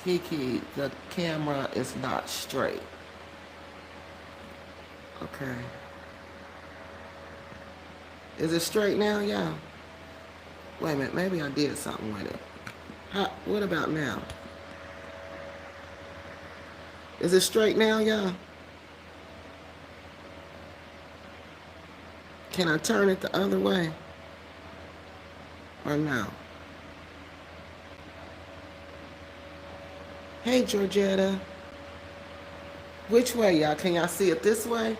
Kiki, the camera is not straight. Okay. Is it straight now? Yeah. Wait a minute. Maybe I did something with it. What about now? Is it straight now, y'all? Can I turn it the other way? Or no? Hey, Georgetta. Which way, y'all? Can y'all see it this way?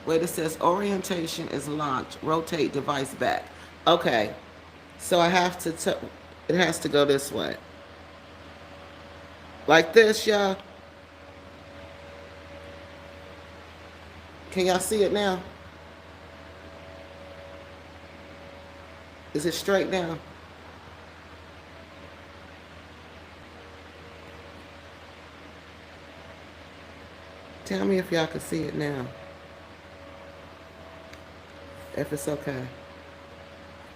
Wait, it says orientation is locked. Rotate device back. Okay. So I have to, it has to go this way. Like this, y'all. Can y'all see it now? Is it straight now? Tell me if y'all can see it now. If it's okay.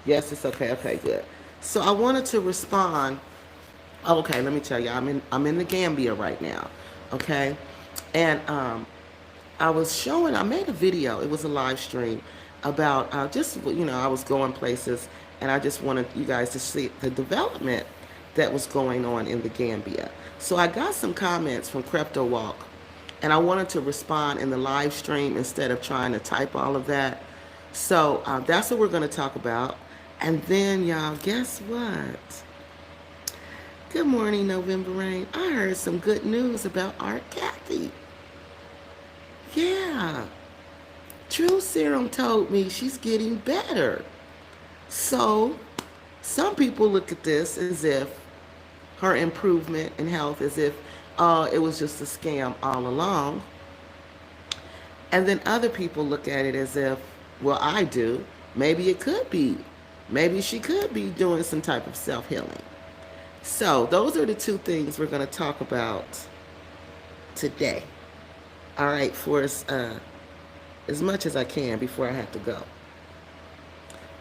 Yes, it's okay. Okay, good. So I wanted to respond. Oh, okay, let me tell you. I'm in the Gambia right now. Okay, and I made a video. It was a live stream about just I was going places, and I just wanted you guys to see the development that was going on in the Gambia. So I got some comments from Crypto Walk, and I wanted to respond in the live stream instead of trying to type all of that. So that's what we're going to talk about. And then, y'all, guess what? Good morning, November Rain. I heard some good news about Art Kathy. Yeah. True Serum told me she's getting better. So, some people look at this as if her improvement in health, as if it was just a scam all along. And then other people look at it as if, well, I do. Maybe it could be. Maybe she could be doing some type of self healing. So, those are the two things we're going to talk about today. All right, for as much as I can before I have to go.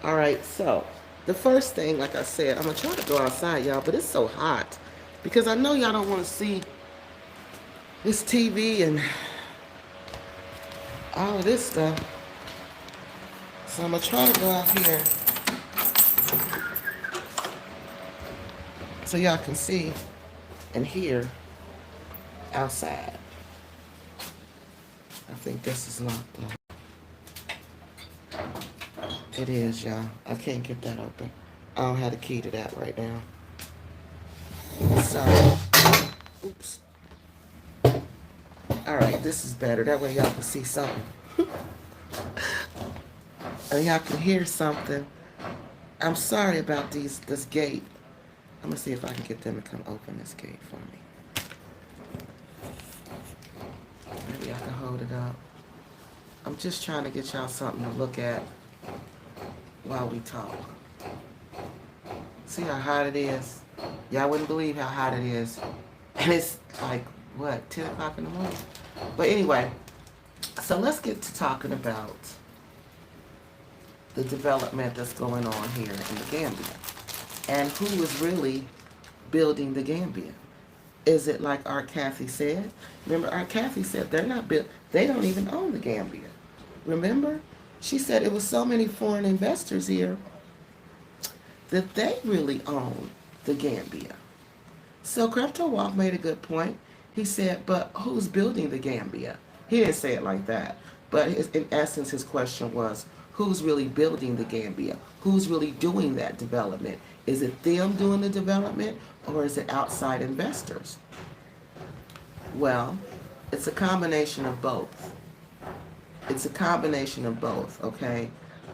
All right, so the first thing, like I said, I'm going to try to go outside, y'all, but it's so hot because I know y'all don't want to see this TV and all of this stuff. So I'm going to try to go out here so y'all can see and hear outside. I think this is locked up. It is, y'all. I can't get that open. I don't have the key to that right now. So, oops. All right, this is better. That way y'all can see something. And y'all can hear something. I'm sorry about this gate. I'm going to see if I can get them to come open this gate for me. Maybe I can hold it up. I'm just trying to get y'all something to look at while we talk. See how hot it is? Y'all wouldn't believe how hot it is. And it's like, what, 10 o'clock in the morning? But anyway, so let's get to talking about the development that's going on here in the Gambia. And who is really building the Gambia? Is it like Art Kathy said? Remember, Art Kathy said they're not built. They don't even own the Gambia. Remember? She said it was so many foreign investors here that they really own the Gambia. So Crypto Walk made a good point. He said, but who's building the Gambia? He didn't say it like that. But in essence, his question was, who's really building the Gambia? Who's really doing that development? Is it them doing the development, or is it outside investors? Well, it's a combination of both. It's a combination of both, okay?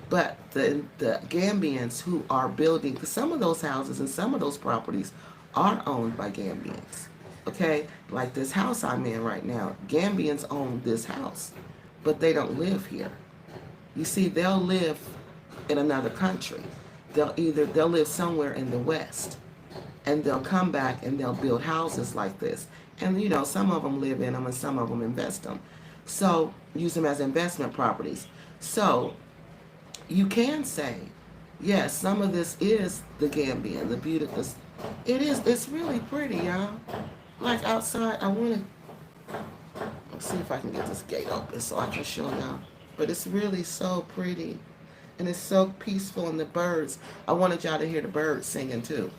But the Gambians who are building, because some of those houses and some of those properties are owned by Gambians, okay? Like this house I'm in right now, Gambians own this house, but they don't live here. You see, they'll live in another country. They'll live somewhere in the West, and they'll come back and they'll build houses like this. And some of them live in them and some of them invest them. So use them as investment properties. So you can say, yes, some of this is the Gambian, the beautiful. It is. It's really pretty, y'all. like outside, I want to, let's see if I can get this gate open so I can show y'all. But it's really so pretty. And it's so peaceful, and the birds. I wanted y'all to hear the birds singing too.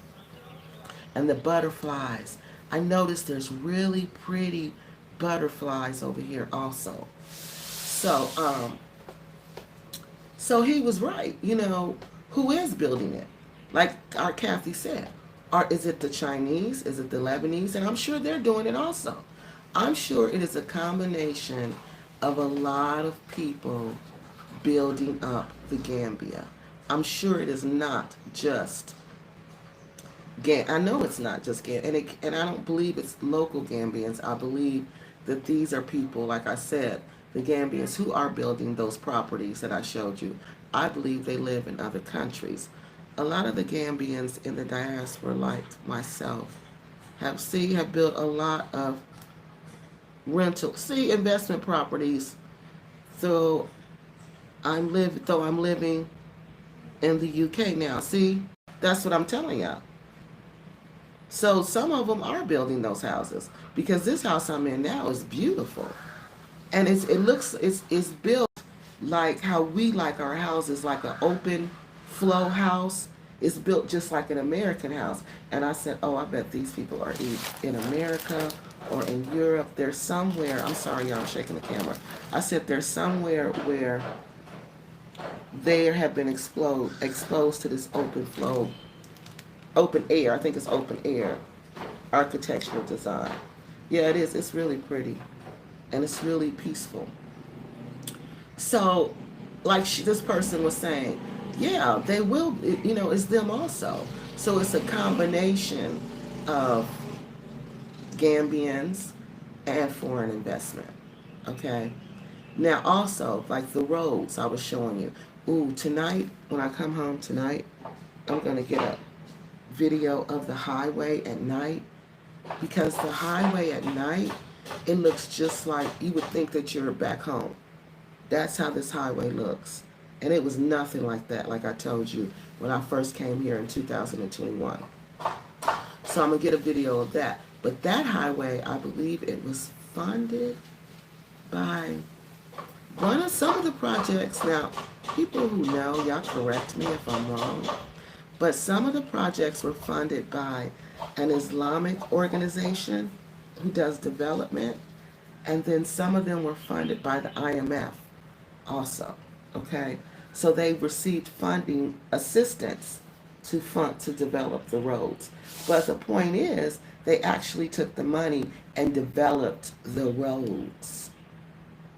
And the butterflies. I noticed there's really pretty butterflies over here also. So, so he was right. You know, who is building it? Like our Kathy said, is it the Chinese? Is it the Lebanese? And I'm sure they're doing it also. I'm sure it is a combination of a lot of people building up the Gambia. I'm sure it is not just I know it's not just and I don't believe it's local Gambians. I believe that these are people, like I said, the Gambians who are building those properties that I showed you. I believe they live in other countries. A lot of the Gambians in the diaspora, like myself, have built a lot of investment properties. So I'm living in the UK now. See, that's what I'm telling y'all. So some of them are building those houses because this house I'm in now is beautiful, and it's built like how we like our houses, like an open flow house. It's built just like an American house. And I said, oh, I bet these people are in America or in Europe. They're somewhere. I'm sorry, y'all, I'm shaking the camera. I said they're somewhere where they have been exposed to this open air. I think it's open air architectural design. Yeah, it is. It's really pretty, and it's really peaceful. So, like this person was saying, yeah, they will. You know, it's them also. So it's a combination of Gambians and foreign investment. Okay. Now, also, like the roads I was showing you. Ooh, tonight when I come home tonight, I'm gonna get a video of the highway at night, because the highway at night, it looks just like you would think that you're back home. That's how this highway looks. And it was nothing like that, like I told you, when I first came here in 2021. So I'm going to get a video of that. But that highway, I believe it was funded by some of the projects. Now, people who know, y'all correct me if I'm wrong, but some of the projects were funded by an Islamic organization who does development, and then some of them were funded by the IMF also, okay? So they received funding assistance to develop the roads. But the point is, they actually took the money and developed the roads.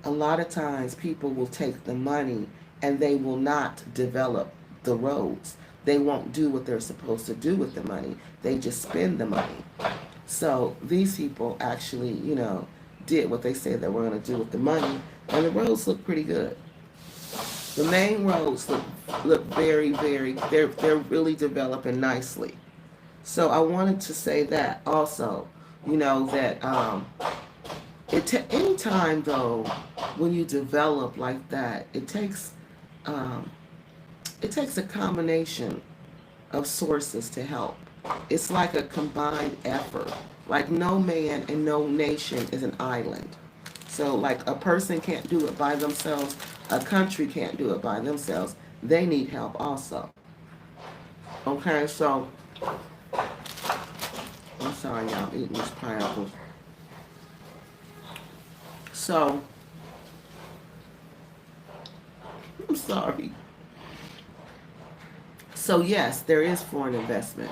A lot of times people will take the money and they will not develop the roads. They won't do what they're supposed to do with the money. They just spend the money. So these people actually, you know, did what they said they were going to do with the money, and the roads look pretty good. The main roads look very, they're really developing nicely. So I wanted to say that also, you know, that any time though, when you develop like that, it takes a combination of sources to help. It's like a combined effort. Like no man and no nation is an island. So like a person can't do it by themselves. A country can't do it by themselves. They need help also. Okay, so I'm sorry y'all, I'm eating these pineapples. So I'm sorry. So yes, there is foreign investment.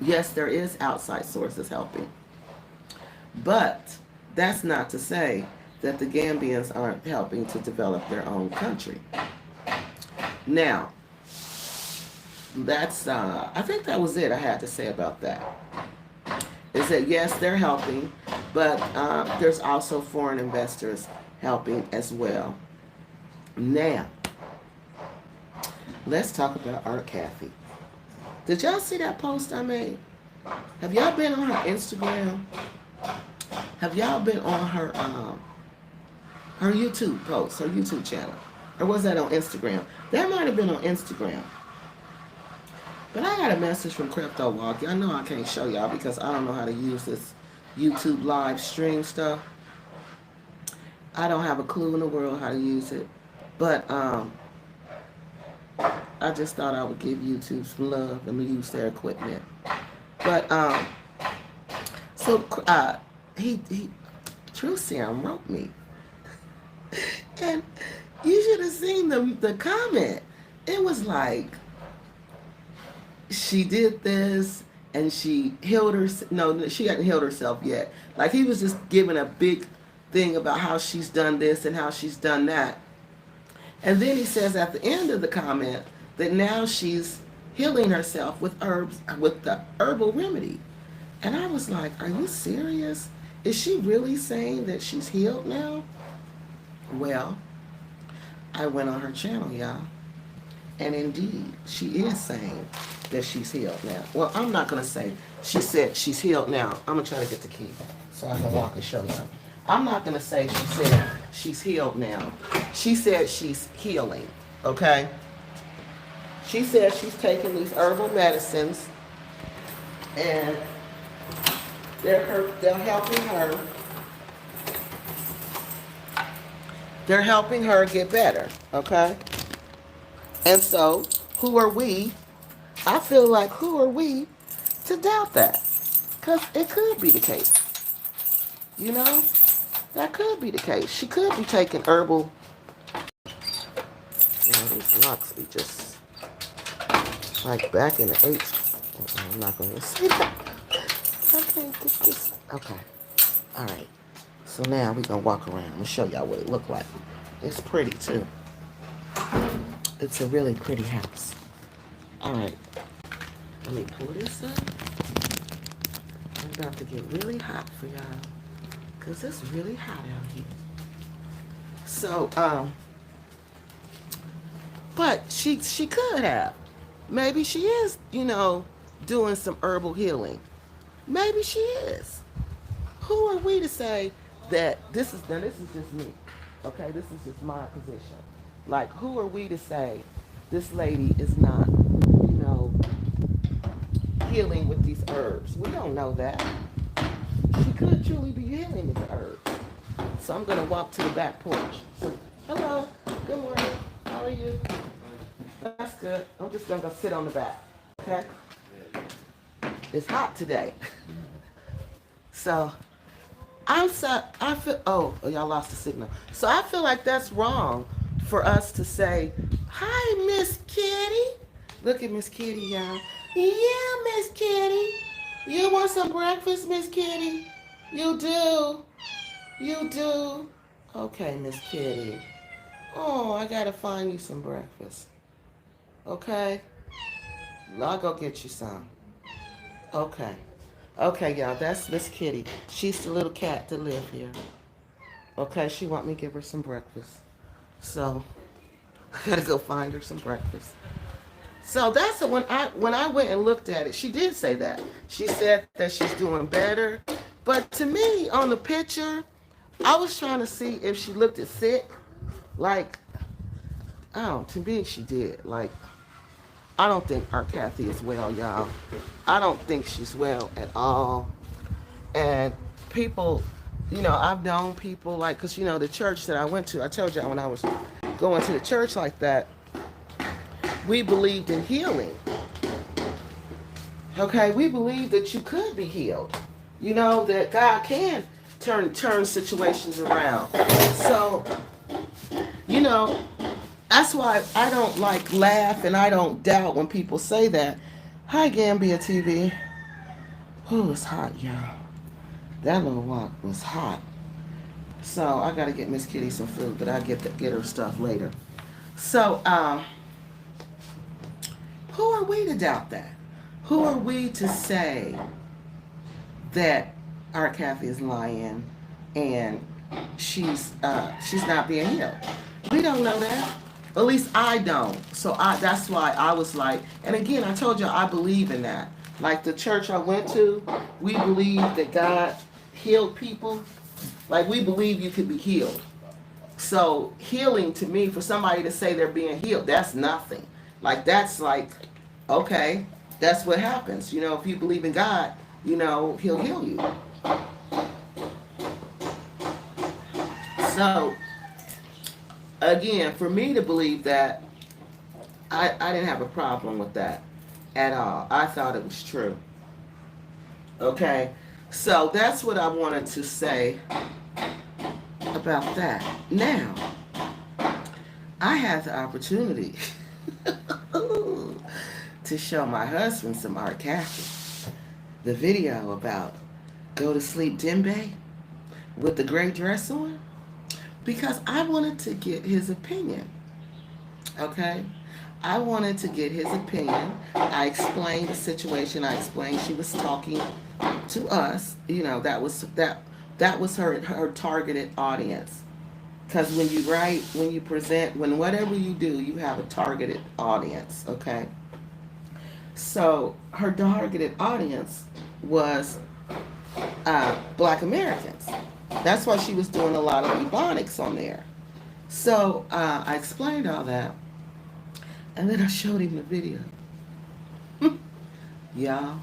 Yes, there is outside sources helping. But that's not to say that the Gambians aren't helping to develop their own country. Now, that's I think that was it I had to say about that. Is that yes, they're helping, but there's also foreign investors helping as well. Now, let's talk about our Kathy. Did y'all see that post I made? Have y'all been on her Instagram? Have y'all been on her YouTube post, her YouTube channel? Or was that on Instagram? That might have been on Instagram. But I got a message from Crypto Walk. I know I can't show y'all because I don't know how to use YouTube live stream stuff. I don't have a clue in the world how to use it, but I just thought I would give YouTube some love and use their equipment. But so he True Sam wrote me, and you should have seen the comment. It was like she did this and she healed her. No, she hadn't healed herself yet. Like he was just giving a big thing about how she's done this and how she's done that. And then he says at the end of the comment that now she's healing herself with herbs, with the herbal remedy. And I was like, are you serious? Is she really saying that she's healed now? Well, I went on her channel, y'all. And indeed, she is saying that she's healed now. Well, I'm not going to say she said she's healed now. I'm going to try to get the key so I can walk and show you. I'm not going to say she said she's healed now. She said she's healing, okay? She said she's taking these herbal medicines and they're helping her. They're helping her get better, okay? And so, who are we? I feel like who are we to doubt that? Because it could be the case. You know? That could be the case. She could be taking herbal. Now, these locks be just like back in the 80s. I'm not going to say that. I can't get this. Okay. All right. So now we're going to walk around and show y'all what it looked like. It's pretty, too. It's a really pretty house. All right. Let me pull this up. I'm about to get really hot for y'all. Because it's really hot out here. So, but she could have. Maybe she is, doing some herbal healing. Maybe she is. Who are we to say that this is just me. Okay, this is just my position. Like, who are we to say this lady is not, healing with these herbs? We don't know that. She could truly be healing with the herbs. So I'm going to walk to the back porch. So, hello. Good morning. How are you? That's good. I'm just going to go sit on the back. Okay? It's hot today. So, I feel, y'all lost the signal. So I feel like that's wrong for us to say, hi, Miss Kitty. Look at Miss Kitty, y'all. Yeah, Miss Kitty. You want some breakfast, Miss Kitty? You do. You do. Okay, Miss Kitty. Oh, I gotta find you some breakfast. Okay? I'll go get you some. Okay. Okay, y'all, that's Miss Kitty. She's the little cat that live here. Okay, she want me to give her some breakfast. So, I gotta go find her some breakfast. So that's when I went and looked at it, she did say that. She said that she's doing better. But to me, on the picture, I was trying to see if she looked as sick. Like, to me she did. Like, I don't think our Kathy is well, y'all. I don't think she's well at all. And people, I've known people like, because, the church that I went to, I told y'all when I was going to the church like that, we believed in healing. Okay, we believed that you could be healed. That God can turn situations around. So, that's why I don't laugh and I don't doubt when people say that. Hi, Gambia TV. Oh, it's hot, y'all. That little walk was hot. So I gotta get Miss Kitty some food, but I'll get her stuff later. So, who are we to doubt that? Who are we to say that our Kathy is lying and she's not being healed? We don't know that. At least I don't. So that's why I was like, and again, I told you I believe in that. Like the church I went to, we believe that God healed people. Like we believe you could be healed. So healing to me, for somebody to say they're being healed, that's nothing. Like that's like, okay, that's what happens. If you believe in God, He'll heal you. So, again, for me to believe that, I didn't have a problem with that at all. I thought it was true. Okay? So, that's what I wanted to say about that. Now, I had the opportunity to show my husband some art Kathy, the video about go to sleep Dembe with the gray dress on, because I wanted to get his opinion. Okay? I wanted to get his opinion. I explained the situation. I explained she was talking to us. You know, that was her targeted audience. Because when you write, when you present, when whatever you do, you have a targeted audience, okay? So her targeted audience was Black Americans. That's why she was doing a lot of ebonics on there. So I explained all that, and then I showed him the video. Y'all,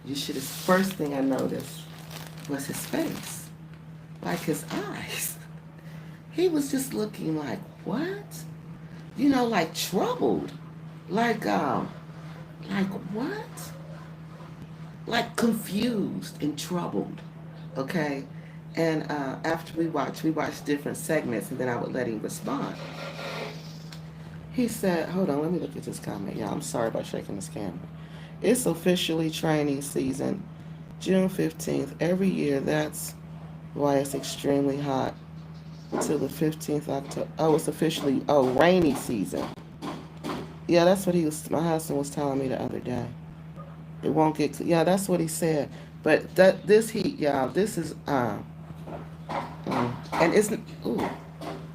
you should have. First thing I noticed was his face, like his eyes. He was just looking like, what? You know, like troubled. Like what? Like confused and troubled. Okay? And after we watched different segments, and then I would let him respond. He said, hold on, let me look at this comment. Yeah, I'm sorry about shaking this camera. It's officially training season, June 15th. Every year, that's why it's extremely hot till the 15th October. Oh, it's officially, rainy season. Yeah, that's what my husband was telling me the other day. It won't get, yeah, that's what he said. But this heat, y'all, this is, and it's, ooh,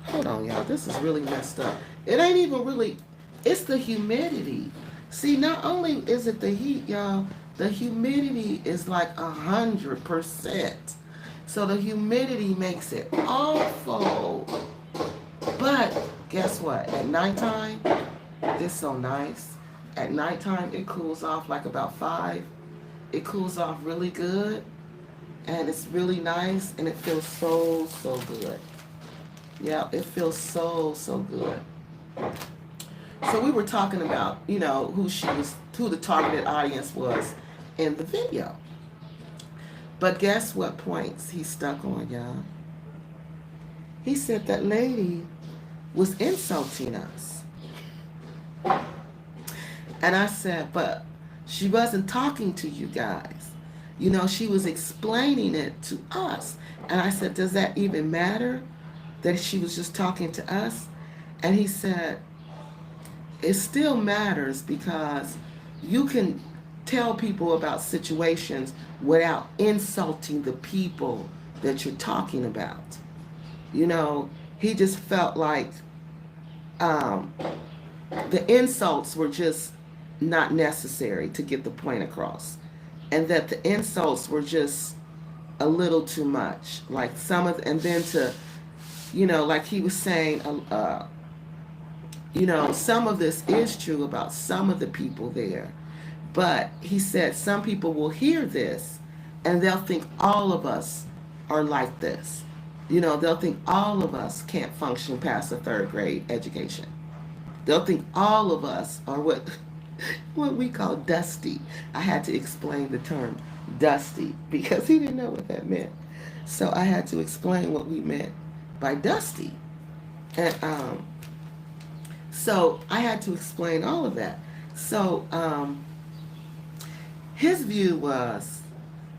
hold on, y'all, this is really messed up. It ain't even really, it's the humidity. See, not only is it the heat, y'all, the humidity is like 100%. So the humidity makes it awful. But guess what? At nighttime, it's so nice. At nighttime, it cools off like about 5. It cools off really good. And it's really nice. And it feels so, so good. Yeah, it feels so, so good. So we were talking about, you know, who the targeted audience was in the video. But guess what points he stuck on, y'all? He said that lady was insulting us. And I said, but she wasn't talking to you guys. You know, she was explaining it to us. And I said, does that even matter that she was just talking to us? And he said, it still matters because you can tell people about situations without insulting the people that you're talking about. You know, he just felt like the insults were just not necessary to get the point across. And that the insults were just a little too much. Like and then to, you know, like he was saying, you know, some of this is true about some of the people there. But he said some people will hear this and they'll think all of us are like this. You know, they'll think all of us can't function past a 3rd grade education. They'll think all of us are what we call dusty. I had to explain the term dusty because he didn't know what that meant. So I had to explain what we meant by dusty. And so I had to explain all of that. So his view was,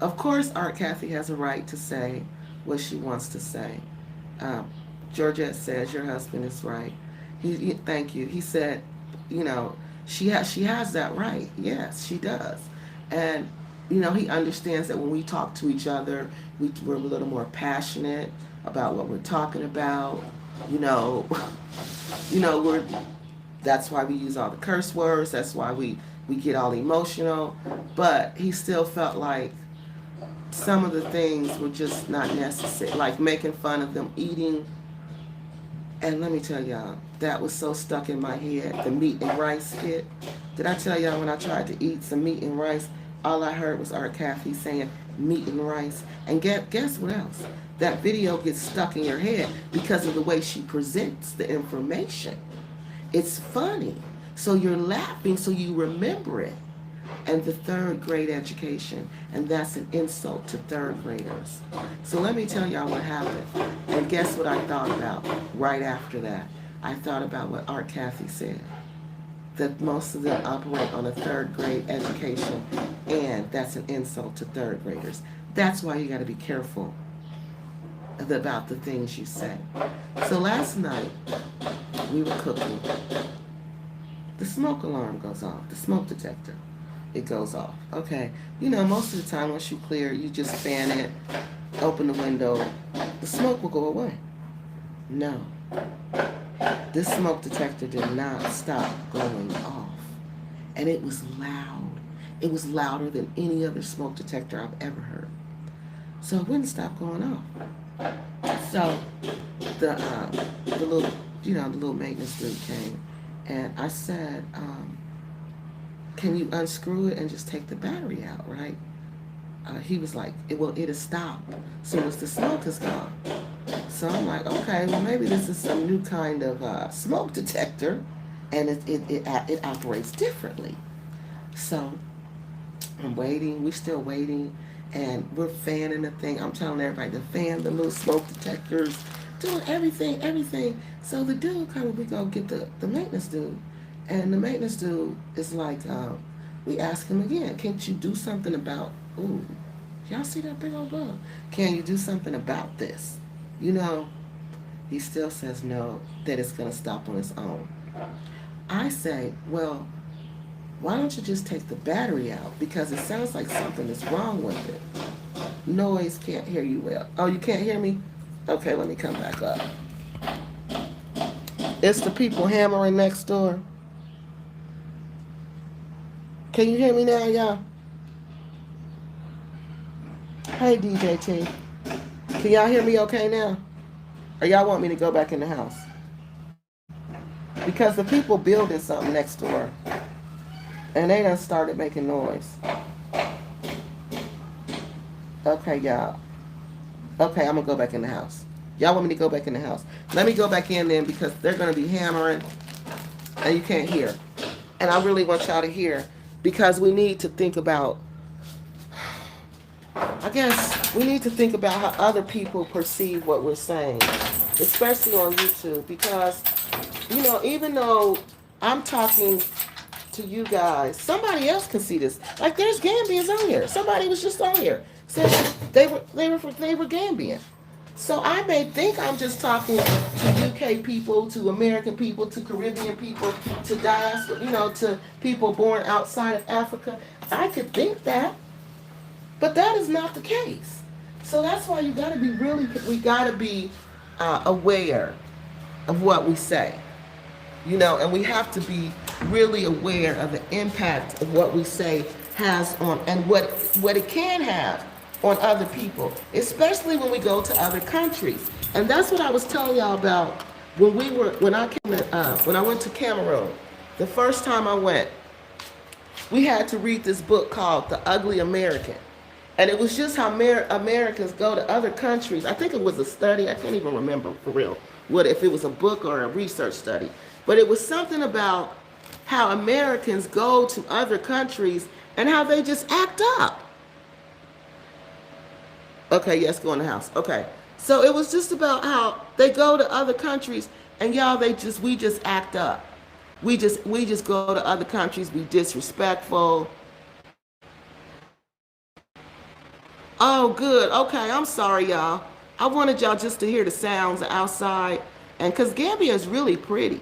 of course, Art Kathy has a right to say what she wants to say. Georgette says your husband is right. Thank you. He said, you know, she has that right. Yes, she does. And you know, he understands that when we talk to each other, we're a little more passionate about what we're talking about. You know, that's why we use all the curse words. That's why we get all emotional. But he still felt like some of the things were just not necessary, like making fun of them eating. And let me tell y'all, that was so stuck in my head, the meat and rice skit. Did I tell y'all when I tried to eat some meat and rice, all I heard was Art Kathy saying, meat and rice. And guess what else? That video gets stuck in your head because of the way she presents the information. It's funny. So you're laughing so you remember it. And the third grade education, and that's an insult to third graders. So let me tell y'all what happened. And guess what I thought about right after that? I thought about what Art Kathy said, that most of them operate on a third grade education, and that's an insult to third graders. That's why you got to be careful about the things you say. So last night, we were cooking. The smoke alarm goes off, the smoke detector. It goes off. Okay. You know, most of the time once you clear, you just fan it, open the window, the smoke will go away. No. This smoke detector did not stop going off. And it was loud. It was louder than any other smoke detector I've ever heard. So it wouldn't stop going off. So the little, the little maintenance dude came, and I said, can you unscrew it and just take the battery out, right? He was like, it'll stop as soon as the smoke is gone. So I'm like, okay, well maybe this is some new kind of smoke detector, and it operates differently. So I'm waiting, we're still waiting, and we're fanning the thing. I'm telling everybody to fan the little smoke detectors, doing everything. So the dude comes, we go get the maintenance dude. And the maintenance dude is like, we ask him again, can't you do something about, ooh, y'all see that big old bug? Can you do something about this? He still says no, that it's going to stop on its own. I say, well, why don't you just take the battery out? Because it sounds like something is wrong with it. Noise, can't hear you well. Oh, you can't hear me? Okay, let me come back up. It's the people hammering next door. Can you hear me now, y'all? Hey, DJ T. Can y'all hear me okay now? Or y'all want me to go back in the house? Because the people building something next door, and they done started making noise. Okay, y'all. Okay, I'm going to go back in the house. Y'all want me to go back in the house? Let me go back in then, because they're going to be hammering, and you can't hear. And I really want y'all to hear, because we need to think about, I guess, we need to think about how other people perceive what we're saying, especially on YouTube, because, even though I'm talking to you guys, somebody else can see this. Like, there's Gambians on here. Somebody was just on here, said they were Gambian. So I may think I'm just talking to UK people, to American people, to Caribbean people, to diaspora, to people born outside of Africa. I could think that, but that is not the case. So that's why we got to be aware of what we say, and we have to be really aware of the impact of what we say has on, and what it can have on other people, especially when we go to other countries. And that's what I was telling y'all about when I went to Cameroon. The first time I went, we had to read this book called The Ugly American. And it was just how Americans go to other countries. I think it was a study. I can't even remember for real if it was a book or a research study. But it was something about how Americans go to other countries and how they just act up. Okay, yes, go in the house. Okay. So it was just about how they go to other countries, and y'all, we just act up. We just go to other countries, be disrespectful. Oh, good. Okay, I'm sorry, y'all. I wanted y'all just to hear the sounds outside, and because Gambia is really pretty.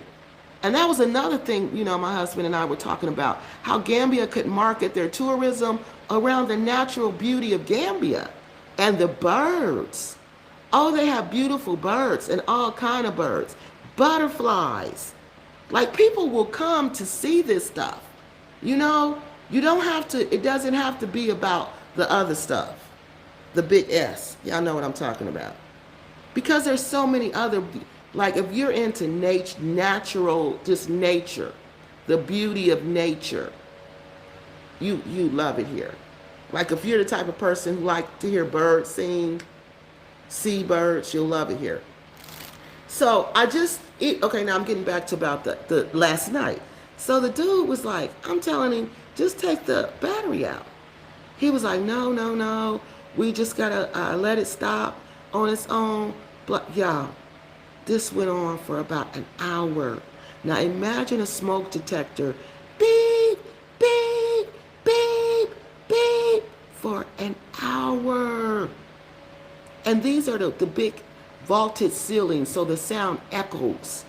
And that was another thing, my husband and I were talking about, how Gambia could market their tourism around the natural beauty of Gambia. And the birds. Oh, they have beautiful birds and all kind of birds. Butterflies. Like, people will come to see this stuff. You don't have to, it doesn't have to be about the other stuff. The big S. Y'all know what I'm talking about. Because there's so many other, like, if you're into natural, just nature, the beauty of nature, you love it here. Like if you're the type of person who like to hear birds sing, see birds, you'll love it here. So okay, now I'm getting back to about the last night. So the dude was like, I'm telling him, just take the battery out. He was like, no, no, no. We just gotta let it stop on its own. But y'all, this went on for about an hour. Now imagine a smoke detector, beep, beep, beep, beep, for an hour. And these are the big vaulted ceilings, so the sound echoes.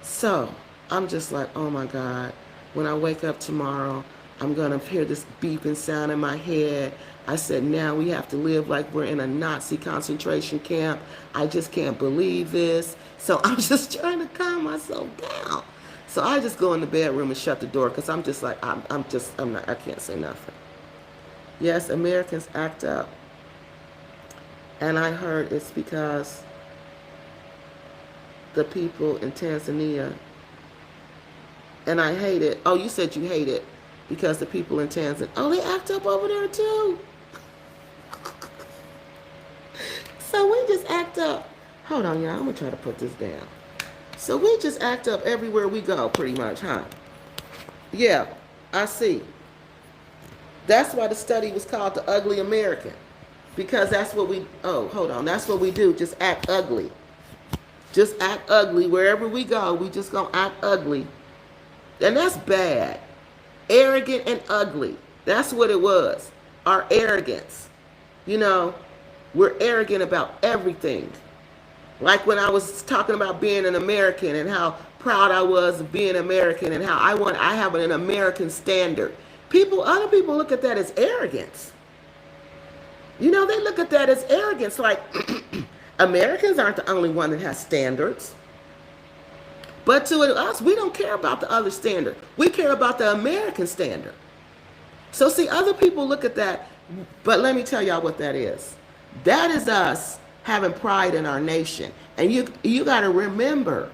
So I'm just like, oh my God, when I wake up tomorrow, I'm going to hear this beeping sound in my head. I said, now we have to live like we're in a Nazi concentration camp. I just can't believe this. So I'm just trying to calm myself down. So I just go in the bedroom and shut the door because I'm just like, I can't say nothing. Yes, Americans act up. And I heard it's because the people in Tanzania, and I hate it. Oh, you said you hate it because the people in Tanzania, oh, they act up over there too. So we just act up. Hold on, y'all. I'm going to try to put this down. So we just act up everywhere we go, pretty much, huh? Yeah, I see. That's why the study was called The Ugly American. Because that's what we, oh, hold on. That's what we do. Just act ugly. Just act ugly. Wherever we go, we just going to act ugly. And that's bad. Arrogant and ugly. That's what it was. Our arrogance. You know, we're arrogant about everything. Like when I was talking about being an American and how proud I was of being American and how I have an American standard. Other people look at that as arrogance. You know, they look at that as arrogance. Like Americans aren't the only one that has standards. But to us, we don't care about the other standard. We care about the American standard. So see, other people look at that, but let me tell y'all what that is. That is us having pride in our nation. And you got to remember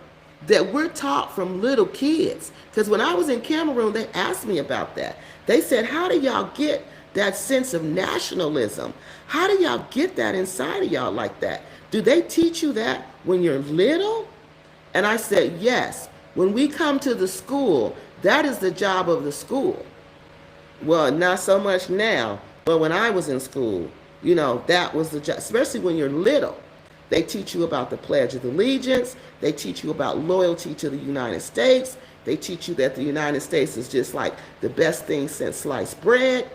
that we're taught from little kids. Because when I was in Cameroon, they asked me about that. They said, how do y'all get that sense of nationalism? How do y'all get that inside of y'all like that? Do they teach you that when you're little? And I said, yes. When we come to the school, that is the job of the school. Well, not so much now, but when I was in school, you know, that was the job, especially when you're little. They teach you about the Pledge of Allegiance. They teach you about loyalty to the United States. They teach you that the United States is just like the best thing since sliced bread.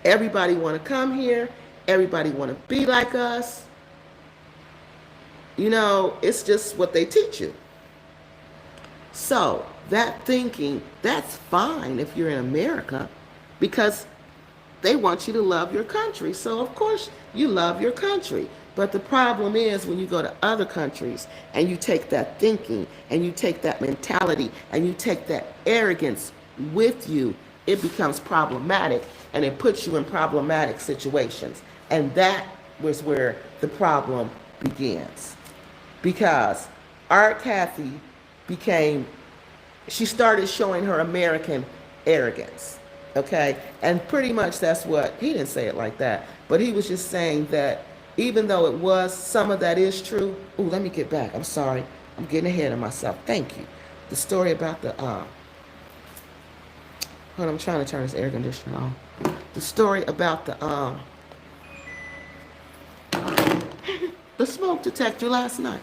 Everybody want to come here. Everybody want to be like us. You know, it's just what they teach you. So that thinking, that's fine if you're in America because they want you to love your country. So of course you love your country. But the problem is when you go to other countries and you take that thinking and you take that mentality and you take that arrogance with you, it becomes problematic and it puts you in problematic situations. And that was where the problem begins. Because our Kathy she started showing her American arrogance. Okay? And pretty much that's what, he didn't say it like that, but he was just saying that even though it was, some of that is true. Oh, let me get back. I'm sorry. I'm getting ahead of myself. Thank you. The story about the, hold on, I'm trying to turn this air conditioner on. The story about the smoke detector last night.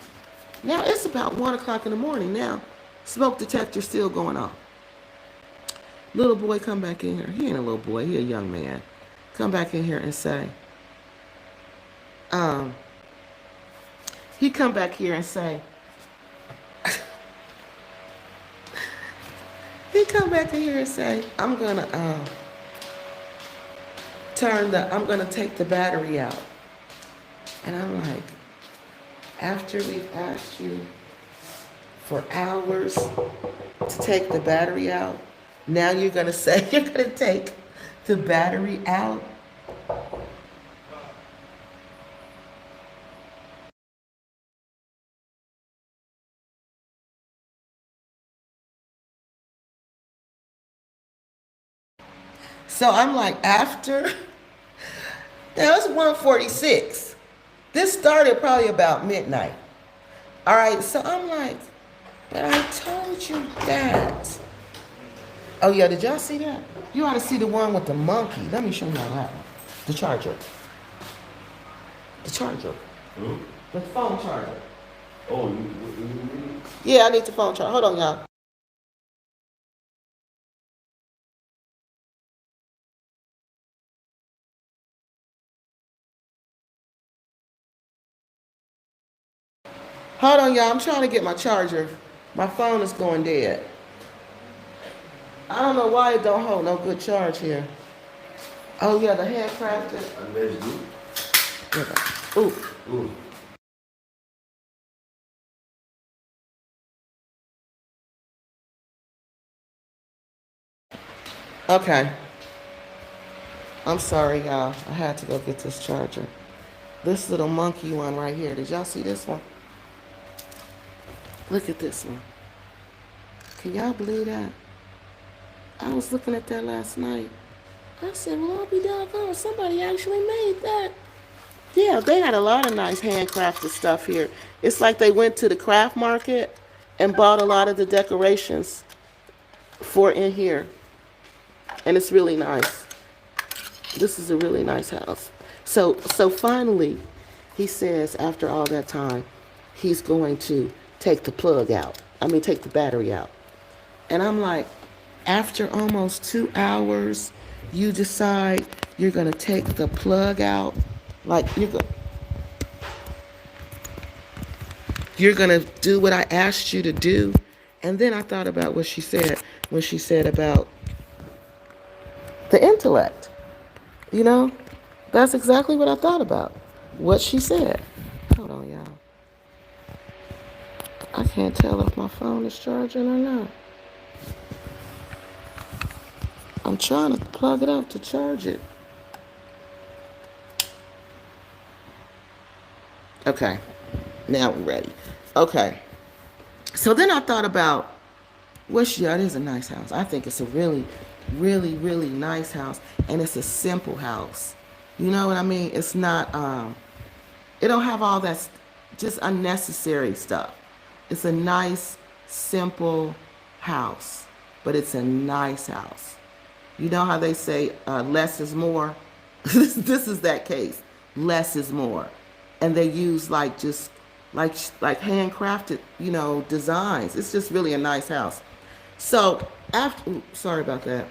Now it's about 1 o'clock in the morning now. Smoke detector still going on. Little boy come back in here. He ain't a little boy. He a young man. Come back in here and say, he come back here and say, he come back in here and say, I'm gonna I'm gonna take the battery out. And I'm like, after we've asked you for hours to take the battery out, now you're gonna say you're gonna take the battery out? So I'm like, after, now it's 1:46. This started probably about midnight. All right, so I'm like, but I told you that. Oh yeah, did y'all see that? You ought to see the one with the monkey. Let me show you that one. The charger. The charger. Hmm? The phone charger. Oh, you Yeah, I need the phone charger. Hold on, y'all. Hold on, y'all. I'm trying to get my charger. My phone is going dead. I don't know why it don't hold no good charge here. Oh yeah, the handcrafted. unless you. Ooh. Ooh. Okay. I'm sorry, y'all. I had to go get this charger. This little monkey one right here. Did y'all see this one? Look at this one. Can y'all believe that? I was looking at that last night. I said, well, I'll be doggone. Somebody actually made that. Yeah, they had a lot of nice handcrafted stuff here. It's like they went to the craft market and bought a lot of the decorations for in here. And it's really nice. This is a really nice house. So finally, he says after all that time, he's going to take the plug out. I mean, take the battery out. And I'm like, after almost 2 hours, you decide you're going to take the plug out? Like, you're going to do what I asked you to do? And then I thought about what she said when she said about the intellect. You know, that's exactly what I thought about. What she said. Hold on, y'all. I can't tell if my phone is charging or not. I'm trying to plug it up to charge it. Okay, now we're ready. Okay, so then I thought about, yeah, it is a nice house. I think it's a really, really, really nice house, and it's a simple house. You know what I mean? It's not, it don't have all that just unnecessary stuff. It's a nice, simple house, but it's a nice house. You know how they say less is more? This is that case. Less is more. And they use like just like handcrafted, you know, designs. It's just really a nice house. So after, sorry about that.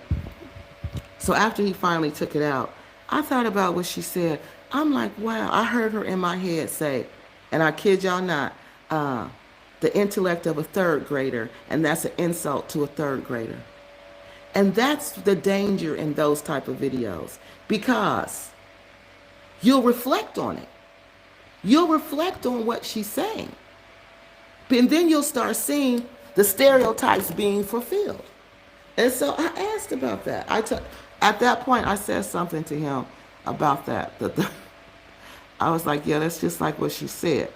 So after he finally took it out, I thought about what she said. I'm like, wow, I heard her in my head say, and I kid y'all not, the intellect of a third grader, and that's an insult to a third grader. And that's the danger in those type of videos, because you'll reflect on it. You'll reflect on what she's saying. And then you'll start seeing the stereotypes being fulfilled. And so I asked about that. At that point, I said something to him about that. I was like, yeah, that's just like what she said.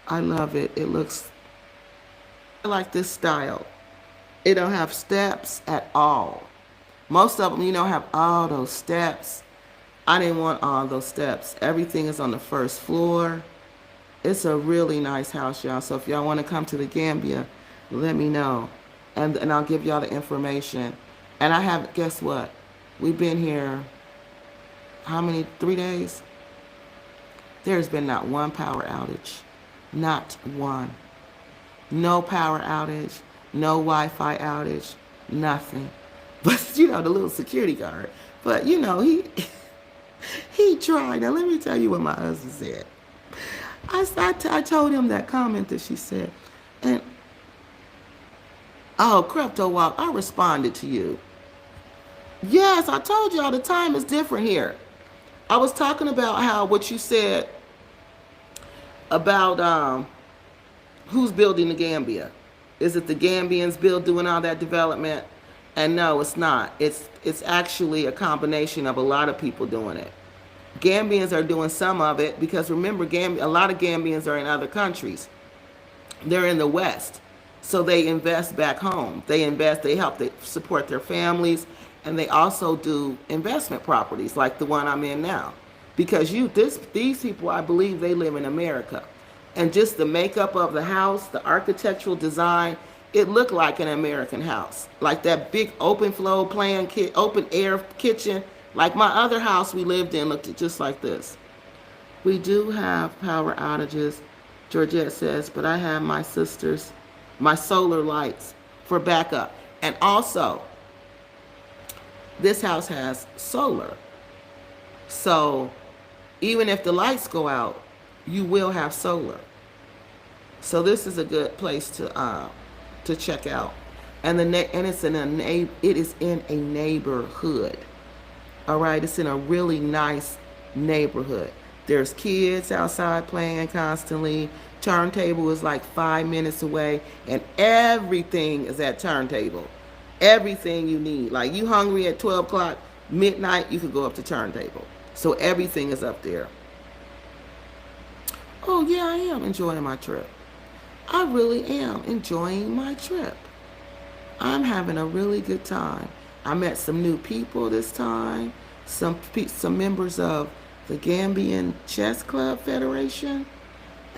I love it. It looks like this style. It don't have steps at all. Most of them, you don't have all those steps. I didn't want all those steps. Everything is on the first floor. It's a really nice house, y'all. So if y'all want to come to the Gambia, let me know. And I'll give y'all the information. And I have, guess what? We've been here, how many, 3 days? There's been not one power outage. Not one. No power outage, no Wi-Fi outage, nothing. But, you know, the little security guard. But, you know, he tried. Now, let me tell you what my husband said. I told him that comment that she said. And, oh, Crypto Walk, I responded to you. Yes, I told y'all the time is different here. I was talking about how what you said about who's building the Gambia. Is it the Gambians doing all that development? And no, it's not. It's actually a combination of a lot of people doing it. Gambians are doing some of it because remember, a lot of Gambians are in other countries. They're in the West. So they invest back home. They invest, they help support their families, And they also do investment properties like the one I'm in now. Because these people, I believe they live in America. And just the makeup of the house, the architectural design, it looked like an American house. Like that big open flow plan, open air kitchen. Like my other house we lived in looked just like this. We do have power outages, Georgette says, but I have my solar lights for backup. And also, this house has solar. So even if the lights go out, you will have solar. So this is a good place to check out. And it is in a neighborhood. All right, it's in a really nice neighborhood. There's kids outside playing constantly. Turntable is like 5 minutes away, and everything is at turntable. Everything you need. Like you hungry at 12 o'clock, midnight, you could go up to turntable. So everything is up there. Oh yeah, I am enjoying my trip. I really am enjoying my trip. I'm having a really good time. I met some new people this time. Some members of the Gambian Chess Club Federation.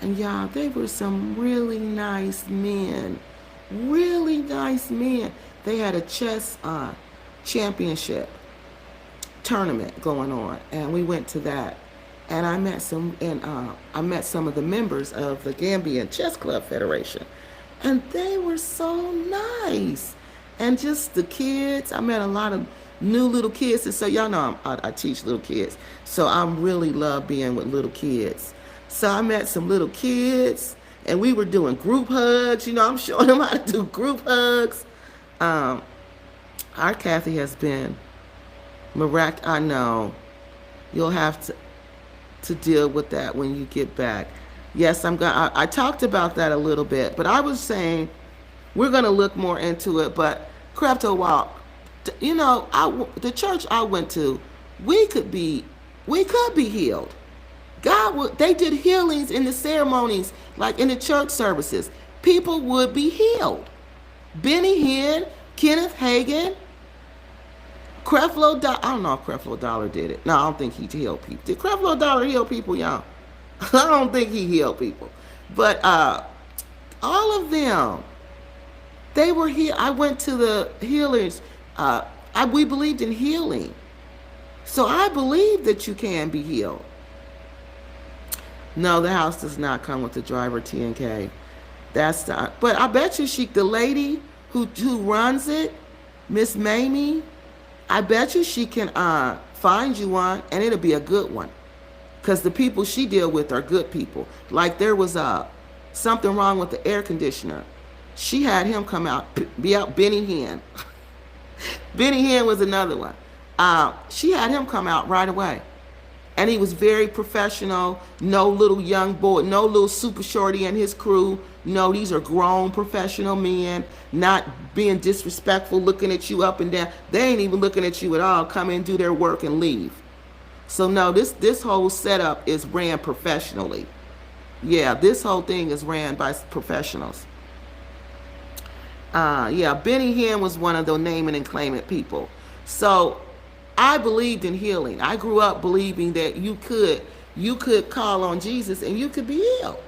And y'all, they were some really nice men. Really nice men. They had a chess championship tournament going on, and we went to that. And I met some of the members of the Gambian Chess Club Federation, and they were so nice. And just the kids, I met a lot of new little kids, and so y'all know I teach little kids, so I really love being with little kids. So I met some little kids, and we were doing group hugs. You know, I'm showing them how to do group hugs. Our Kathy has been miraculous. I know you'll have to deal with that when you get back. Yes, I talked about that a little bit, but I was saying we're gonna look more into it. But Crypto Walk, you know, the church I went to, we could be healed. They did healings in the ceremonies, like in the church services. People would be healed. Benny Hinn, Kenneth Hagin, Creflo Dollar. I don't know if Creflo Dollar did it. No, I don't think he healed people. Did Creflo Dollar heal people, y'all? I don't think he healed people. But all of them, they were here. I went to the healers. We believed in healing. So I believe that you can be healed. No, the house does not come with the driver TNK. That's not. But I bet you the lady who runs it, Miss Mamie, I bet you she can find you one, and it'll be a good one. Because the people she deal with are good people. Like there was something wrong with the air conditioner. She had him come out, Benny Hinn. Benny Hinn was another one. She had him come out right away. And he was very professional. No little young boy, no little super shorty and his crew. No, these are grown professional men, not being disrespectful, looking at you up and down. They ain't even looking at you at all. Come in, do their work, and leave. So no, this whole setup is ran professionally. Yeah, this whole thing is ran by professionals. Yeah, Benny Hinn was one of the name it and claim it people. So I believed in healing. I grew up believing that you could call on Jesus and you could be healed.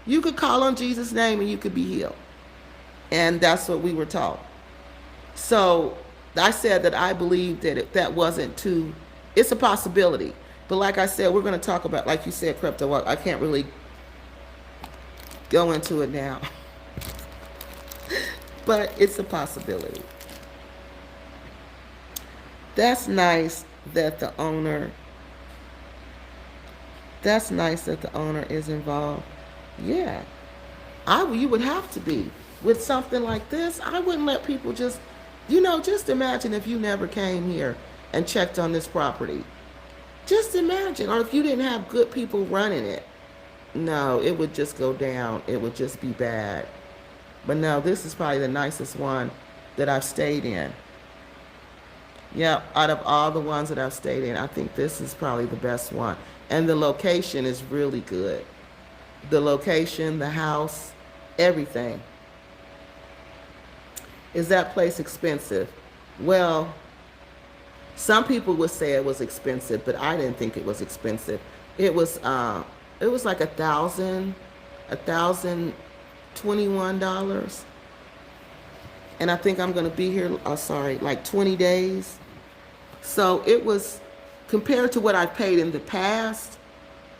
You could call on Jesus' name and you could be healed. And that's what we were taught. So I said that I believed that that wasn't too, it's a possibility. But like I said, we're going to talk about, like you said, crypto. I can't really go into it now. But it's a possibility. That's nice that the owner is involved. Yeah. You would have to be. With something like this, I wouldn't let people just imagine if you never came here and checked on this property. Just imagine. Or if you didn't have good people running it. No, it would just go down. It would just be bad. But no, this is probably the nicest one that I've stayed in. Yeah, out of all the ones that I've stayed in, I think this is probably the best one. And the location is really good. The location, the house, everything. Is that place expensive? Well, Some people would say it was expensive, but I didn't think it was expensive. It was it was like $1,021, and I think I'm gonna be here. Sorry, like 20 days. So it was, compared to what I've paid in the past.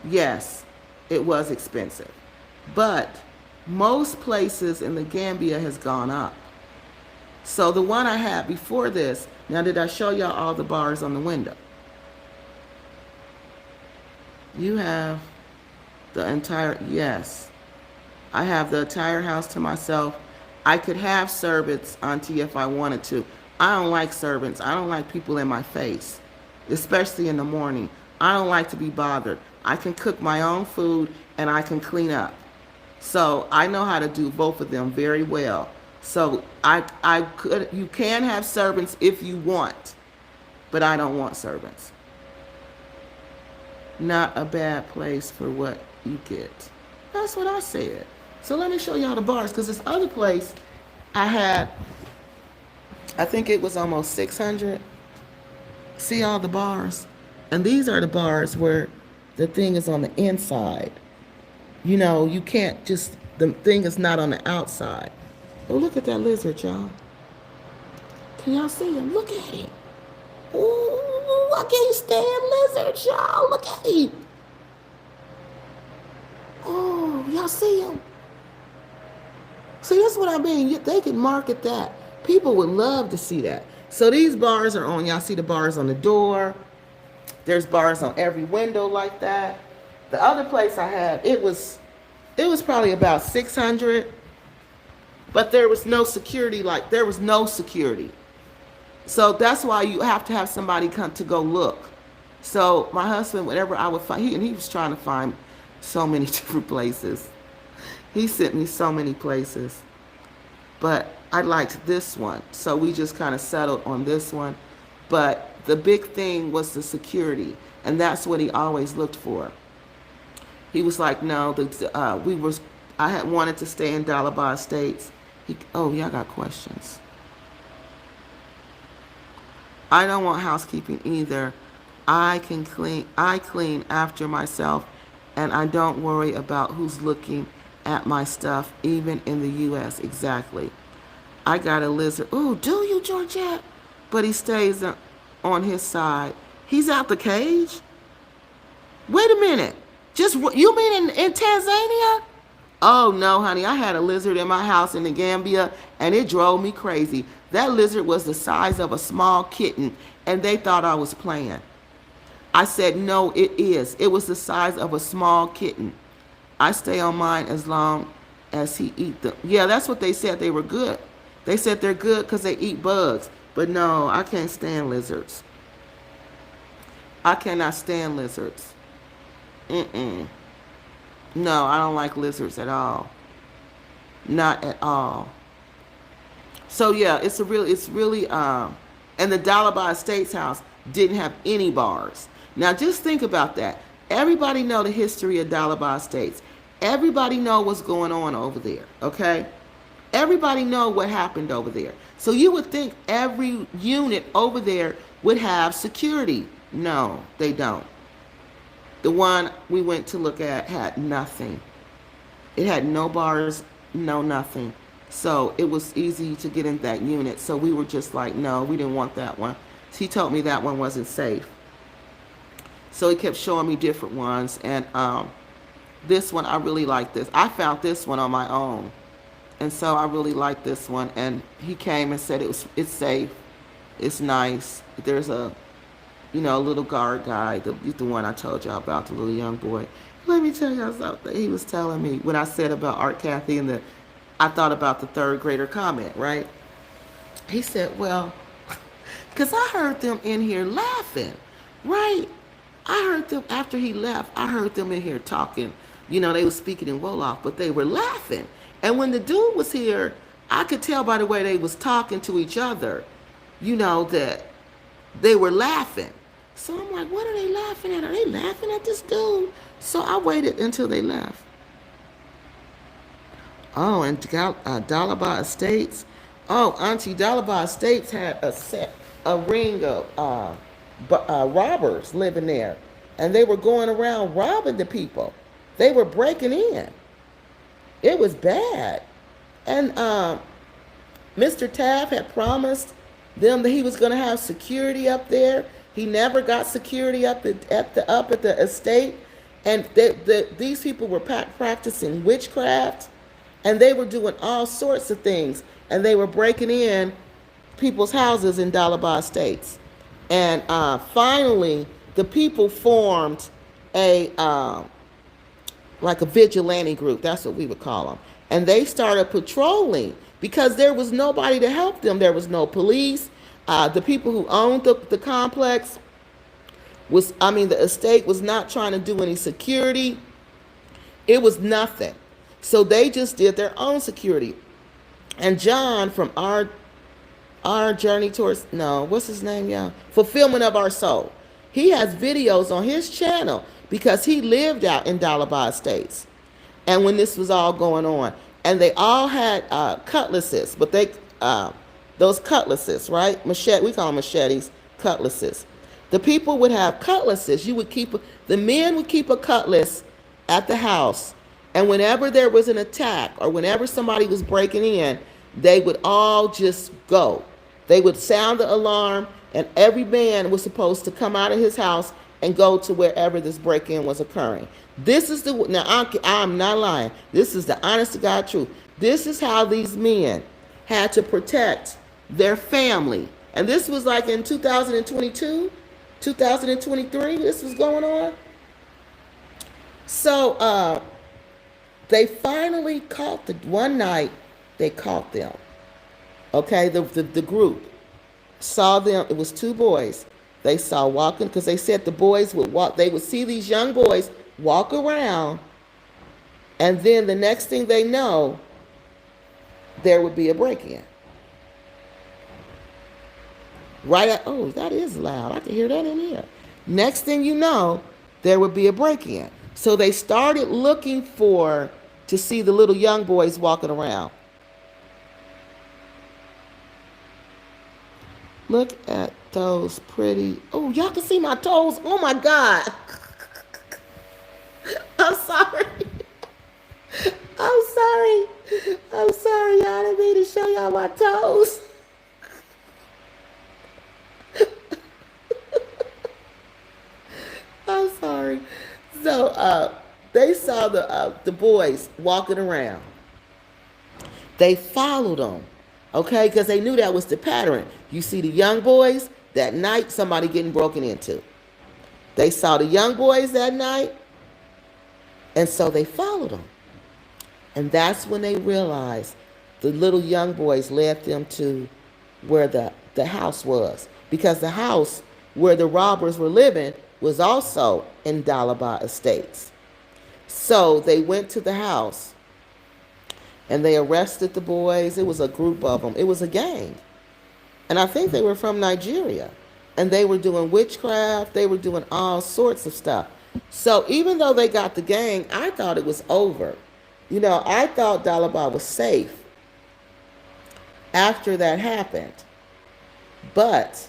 Yes, it was expensive, but most places in the Gambia has gone up. So the one I had before this, now did I show y'all all the bars on the window? You have the entire, yes. I have the entire house to myself. I could have servants, Auntie, if I wanted to. I don't like servants. I don't like people in my face, especially in the morning. I don't like to be bothered. I can cook my own food and I can clean up. So I know how to do both of them very well. So I could, you can have servants if you want, but I don't want servants. Not a bad place for what you get. That's what I said. So let me show y'all the bars, because this other place I had, I think it was almost 600. See all the bars? And these are the bars where the thing is on the inside. You know, you can't just, the thing is not on the outside. Oh, look at that lizard, y'all. Can y'all see him? Look at him. Ooh, I can't stand lizards, y'all. Look at him. Oh, y'all see him? See, that's what I mean. They can market that. People would love to see that. So these bars are on. Y'all see the bars on the door. There's bars on every window like that. The other place I had, it was probably about 600, but there was no security. Like, there was no security. So that's why you have to have somebody come to go look. So my husband, whenever I would find, he was trying to find so many different places. He sent me so many places, but I liked this one. So we just kind of settled on this one. But the big thing was the security, and that's what he always looked for. He was like, no, I had wanted to stay in Dalaba Estates. Oh, y'all got questions. I don't want housekeeping either. I clean after myself, and I don't worry about who's looking at my stuff, even in the U.S. Exactly. I got a lizard. Oh, do you, Georgette? But he stays on his side. He's out the cage? Wait a minute. You mean in Tanzania? Oh, no, honey. I had a lizard in my house in the Gambia, and it drove me crazy. That lizard was the size of a small kitten, and they thought I was playing. I said, no, it is. It was the size of a small kitten. I stay on mine as long as he eat them. Yeah, that's what they said. They were good. They said they're good because they eat bugs. But no, I can't stand lizards. I cannot stand lizards. Mm-mm. No, I don't like lizards at all. Not at all. So yeah, it's really, and the Dalaba Estates house didn't have any bars. Now just think about that. Everybody know the history of Dalaba Estates. Everybody know what's going on over there, okay? Everybody know what happened over there. So you would think every unit over there would have security. No, they don't. The one we went to look at had nothing. It had no bars, no nothing. So it was easy to get in that unit. So we were just like, no, we didn't want that one. He told me that one wasn't safe. So he kept showing me different ones. And this one, I really like this. I found this one on my own. And so I really like this one. And he came and said it's safe. It's nice. There's a little guard guy, the one I told y'all about, the little young boy. Let me tell y'all something. He was telling me when I said about Art Kathy and I thought about the third grader comment, right? He said, well, because I heard them in here laughing, right? I heard them after he left. I heard them in here talking. They were speaking in Wolof, but they were laughing. And when the dude was here, I could tell by the way they was talking to each other, that they were laughing. So I'm like, what are they laughing at? Are they laughing at this dude? So I waited until they left. Oh, and Dalaba Estates. Oh, Auntie, Dalaba Estates had a set. a ring of robbers living there, and they were going around robbing the people. They were breaking in. It was bad, and Mr. Taft had promised them that he was going to have security up there. He never got security up at the estate, and these people were practicing witchcraft, and they were doing all sorts of things, and they were breaking in people's houses in Dalaba Estates. And finally, the people formed a like a vigilante group. That's what we would call them. And they started patrolling because there was nobody to help them. There was no police. The people who owned the complex the estate was not trying to do any security. It was nothing. So they just did their own security. And John from our journey towards, no, what's his name, y'all? Fulfillment of Our Soul. He has videos on his channel because he lived out in Dalaba Estates. And when this was all going on, and they all had cutlasses, but those cutlasses, right? Machete, we call them machetes, cutlasses. The people would have cutlasses. The men would keep a cutlass at the house, and whenever there was an attack or whenever somebody was breaking in, they would all just go. They would sound the alarm, and every man was supposed to come out of his house and go to wherever this break-in was occurring. Now I'm not lying. This is the honest to God truth. This is how these men had to protect their family. And this was like in 2022, 2023, this was going on. So they finally caught one night, they caught them. Okay, the group saw them. It was two boys. They saw walking, because they said the boys would walk. They would see these young boys walk around, and then the next thing they know, there would be a break-in. Oh, that is loud. I can hear that in here. Next thing you know, there would be a break-in. So they started looking to see the little young boys walking around. Look at those pretty, oh, y'all can see my toes. Oh my God. I'm sorry. I'm sorry, y'all. I didn't mean to show y'all my toes. I'm sorry. So they saw the boys walking around. They followed them, okay, because they knew that was the pattern. You see the young boys, that night somebody getting broken into. They saw the young boys that night, and so they followed them. And that's when they realized the little young boys led them to where the house was, because the house where the robbers were living was also in Dalaba Estates. So they went to the house and they arrested the boys. It was a group of them. It was a gang. And I think they were from Nigeria. And they were doing witchcraft. They were doing all sorts of stuff. So even though they got the gang, I thought it was over. You know, I thought Dalaba was safe after that happened. But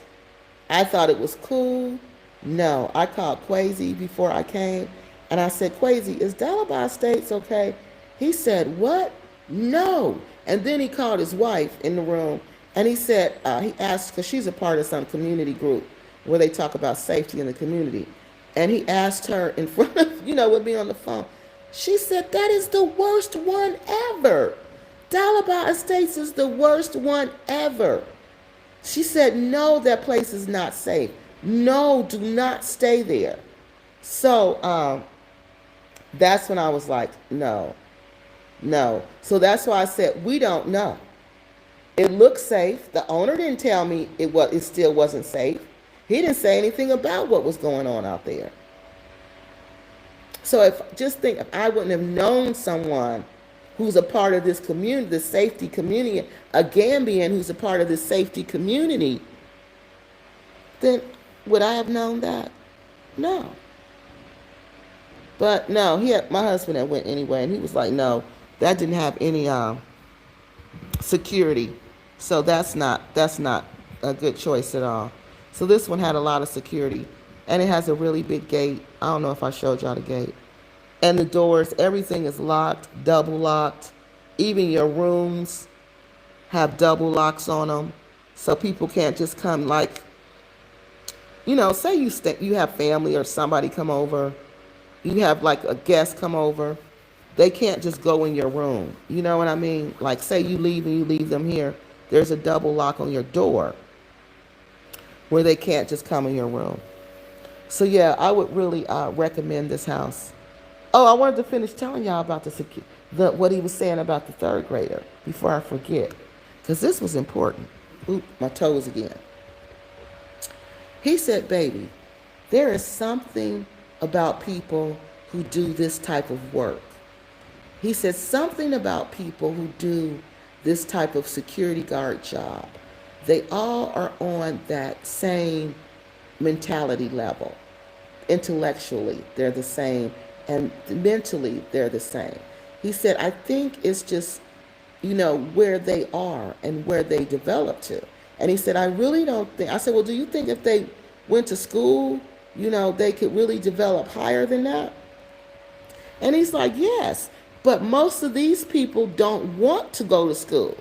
I thought it was cool. No, I called Quasi before I came. And I said, Quasi, is Dalaba Estates okay? He said, what? No. And then he called his wife in the room. And he said, he asked, because she's a part of some community group where they talk about safety in the community. And he asked her in front of, with me on the phone. She said, that is the worst one ever. Dalaba Estates is the worst one ever. She said, no, that place is not safe. No, do not stay there. So that's when I was like, no. So that's why I said, we don't know. It looked safe. The owner didn't tell me it still wasn't safe. He didn't say anything about what was going on out there. So if I wouldn't have known someone who's a part of this community, the safety community, a Gambian who's a part of this safety community, then would I have known that? No. But no, my husband had went anyway, and he was like, no, that didn't have any security. So that's not a good choice at all. So this one had a lot of security, and it has a really big gate. I don't know if I showed y'all the gate. And the doors, everything is locked, double locked. Even your rooms have double locks on them, so people can't just come like, say you have family or somebody come over, you have like a guest come over, they can't just go in your room. You know what I mean? Like say you leave and you leave them here, there's a double lock on your door where they can't just come in your room. So yeah, I would really recommend this house. Oh, I wanted to finish telling y'all about what he was saying about the third grader before I forget, because this was important. Oop, my toes again. He said, baby, there is something about people who do this type of work. He said something about people who do this type of security guard job. They all are on that same mentality level. Intellectually, they're the same, and mentally, they're the same. He said, I think it's just, where they are and where they develop to. And he said, I really don't think, I said, well, do you think if they went to school, they could really develop higher than that? And he's like, yes, but most of these people don't want to go to school.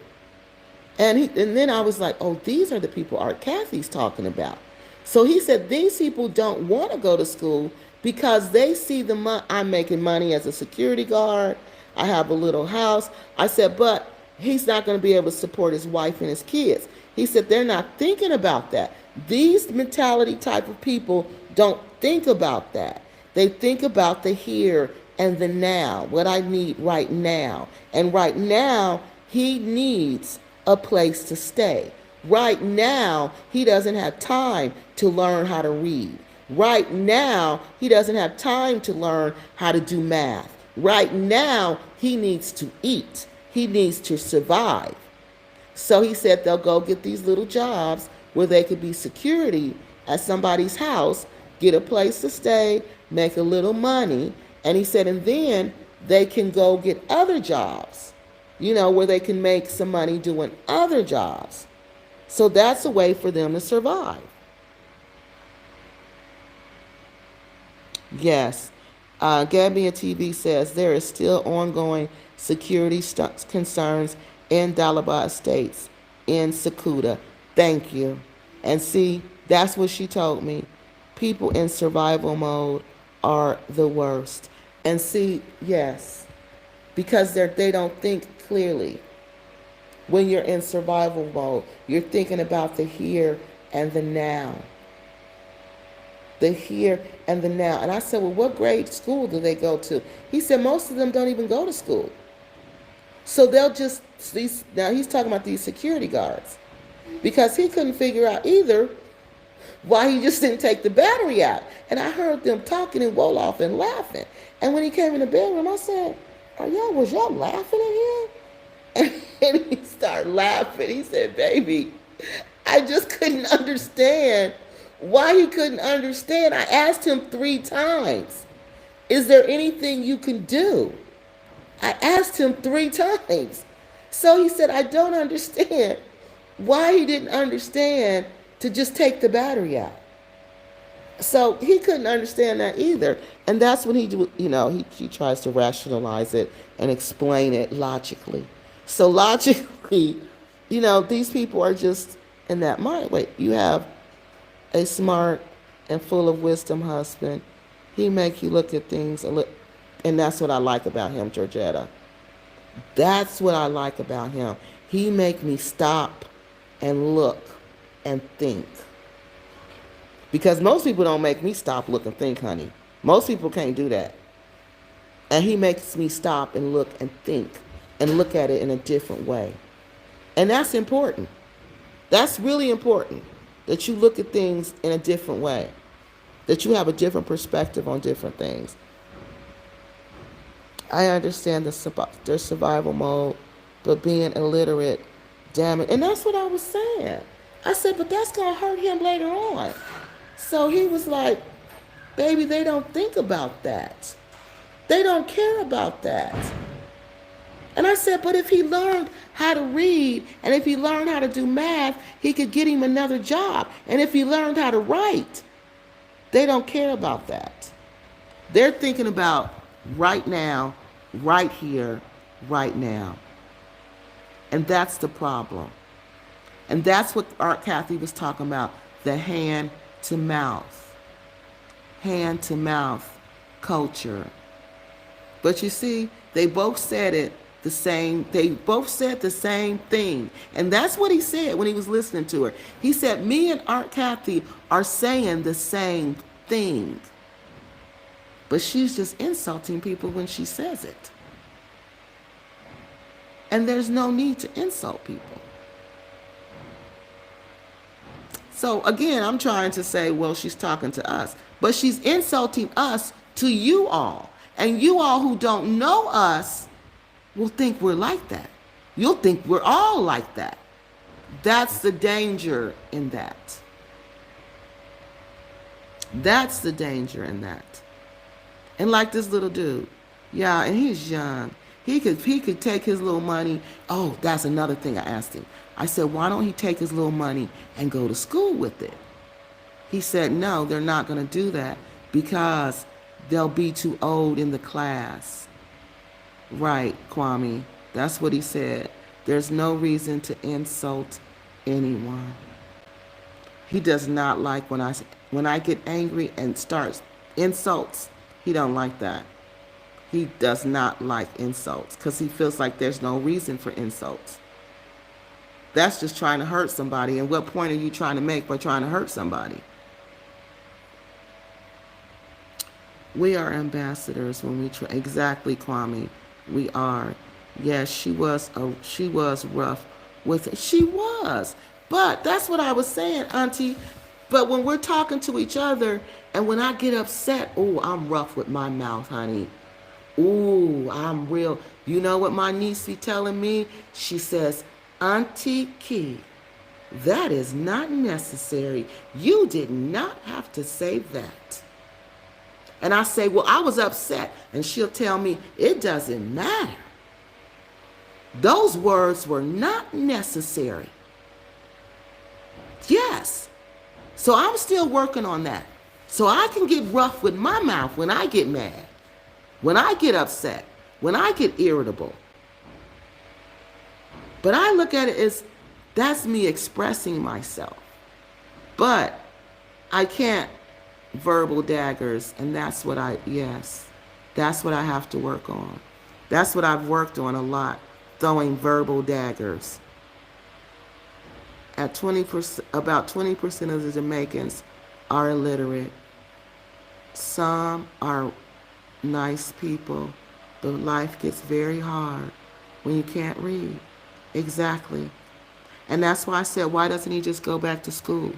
And then I was like, oh, these are the people Art Cathy's talking about. So he said, these people don't want to go to school because they see I'm making money as a security guard. I have a little house. I said, but he's not going to be able to support his wife and his kids. He said, they're not thinking about that. These mentality type of people don't think about that. They think about the here and the now, what I need right now. And right now, he needs a place to stay. Right now, he doesn't have time to learn how to read. Right now, he doesn't have time to learn how to do math. Right now, he needs to eat. He needs to survive. So he said they'll go get these little jobs where they could be security at somebody's house, get a place to stay, make a little money. And he said, and then they can go get other jobs, where they can make some money doing other jobs. So that's a way for them to survive. Yes. Gambia TV says there is still ongoing security concerns in Dalaba Estates in Sakuda. Thank you. And see, that's what she told me. People in survival mode are the worst. And see, yes, because they don't think clearly. When you're in survival mode, you're thinking about the here and the now. The here and the now. And I said, well, what grade school do they go to? He said, most of them don't even go to school. So they'll just, now he's talking about these security guards. Because he couldn't figure out either why he just didn't take the battery out. And I heard them talking in Wolof and laughing. And when he came in the bedroom, I said, was y'all laughing at him? And he started laughing. He said, baby, I just couldn't understand why he couldn't understand. I asked him 3 times, is there anything you can do? I asked him 3 times. So he said, I don't understand why he didn't understand to just take the battery out. So he couldn't understand that either. And that's when he tries to rationalize it and explain it logically. So logically, these people are just in that mind. Wait, you have a smart and full of wisdom husband. He make you look at things and that's what I like about him, Georgetta. That's what I like about him. He make me stop and look and think. Because most people don't make me stop, look, and think, honey. Most people can't do that. And he makes me stop and look and think and look at it in a different way. And that's important. That's really important, that you look at things in a different way, that you have a different perspective on different things. I understand their survival mode, but being illiterate, damn it. And that's what I was saying. I said, but that's going to hurt him later on. So he was like, baby, they don't think about that. They don't care about that. And I said, but if he learned how to read and if he learned how to do math, he could get him another job. And if he learned how to write, they don't care about that. They're thinking about right now, right here, right now. And that's the problem. And that's what Art Kathy was talking about, the hand to mouth culture. But you see, they both said the same thing. And that's what he said when he was listening to her. He said, me and Art Kathy are saying the same thing. But she's just insulting people when she says it. And there's no need to insult people. So again, I'm trying to say, well, she's talking to us. But she's insulting us to you all. And you all who don't know us will think we're like that. You'll think we're all like that. That's the danger in that. That's the danger in that. And like this little dude, yeah, and he's young. He could take his little money. Oh, that's another thing I asked him. I said, why don't he take his little money and go to school with it? He said, no, they're not going to do that because they'll be too old in the class. Right, Kwame. That's what he said. There's no reason to insult anyone. He does not like when I get angry and start insults. He don't like that. He does not like insults because he feels like there's no reason for insults. That's just trying to hurt somebody. And what point are you trying to make by trying to hurt somebody? We are ambassadors when we try. Exactly, Kwame. We are. Yes, she was rough with it. She was. But that's what I was saying, Auntie. But when we're talking to each other and when I get upset, oh, I'm rough with my mouth, honey. Ooh, I'm real. You know what my niece be telling me? She says, Auntie Key, that is not necessary. You did not have to say that. And I say, well, I was upset. And she'll tell me, it doesn't matter. Those words were not necessary. Yes. So I'm still working on that. So I can get rough with my mouth when I get mad, when I get upset, when I get irritable. But I look at it as that's me expressing myself. But I can't verbal daggers, and that's what I have to work on. That's what I've worked on a lot, throwing verbal daggers. At 20%, about 20% of the Jamaicans are illiterate. Some are nice people, but life gets very hard when you can't read. Exactly. And that's why I said, why doesn't he just go back to school?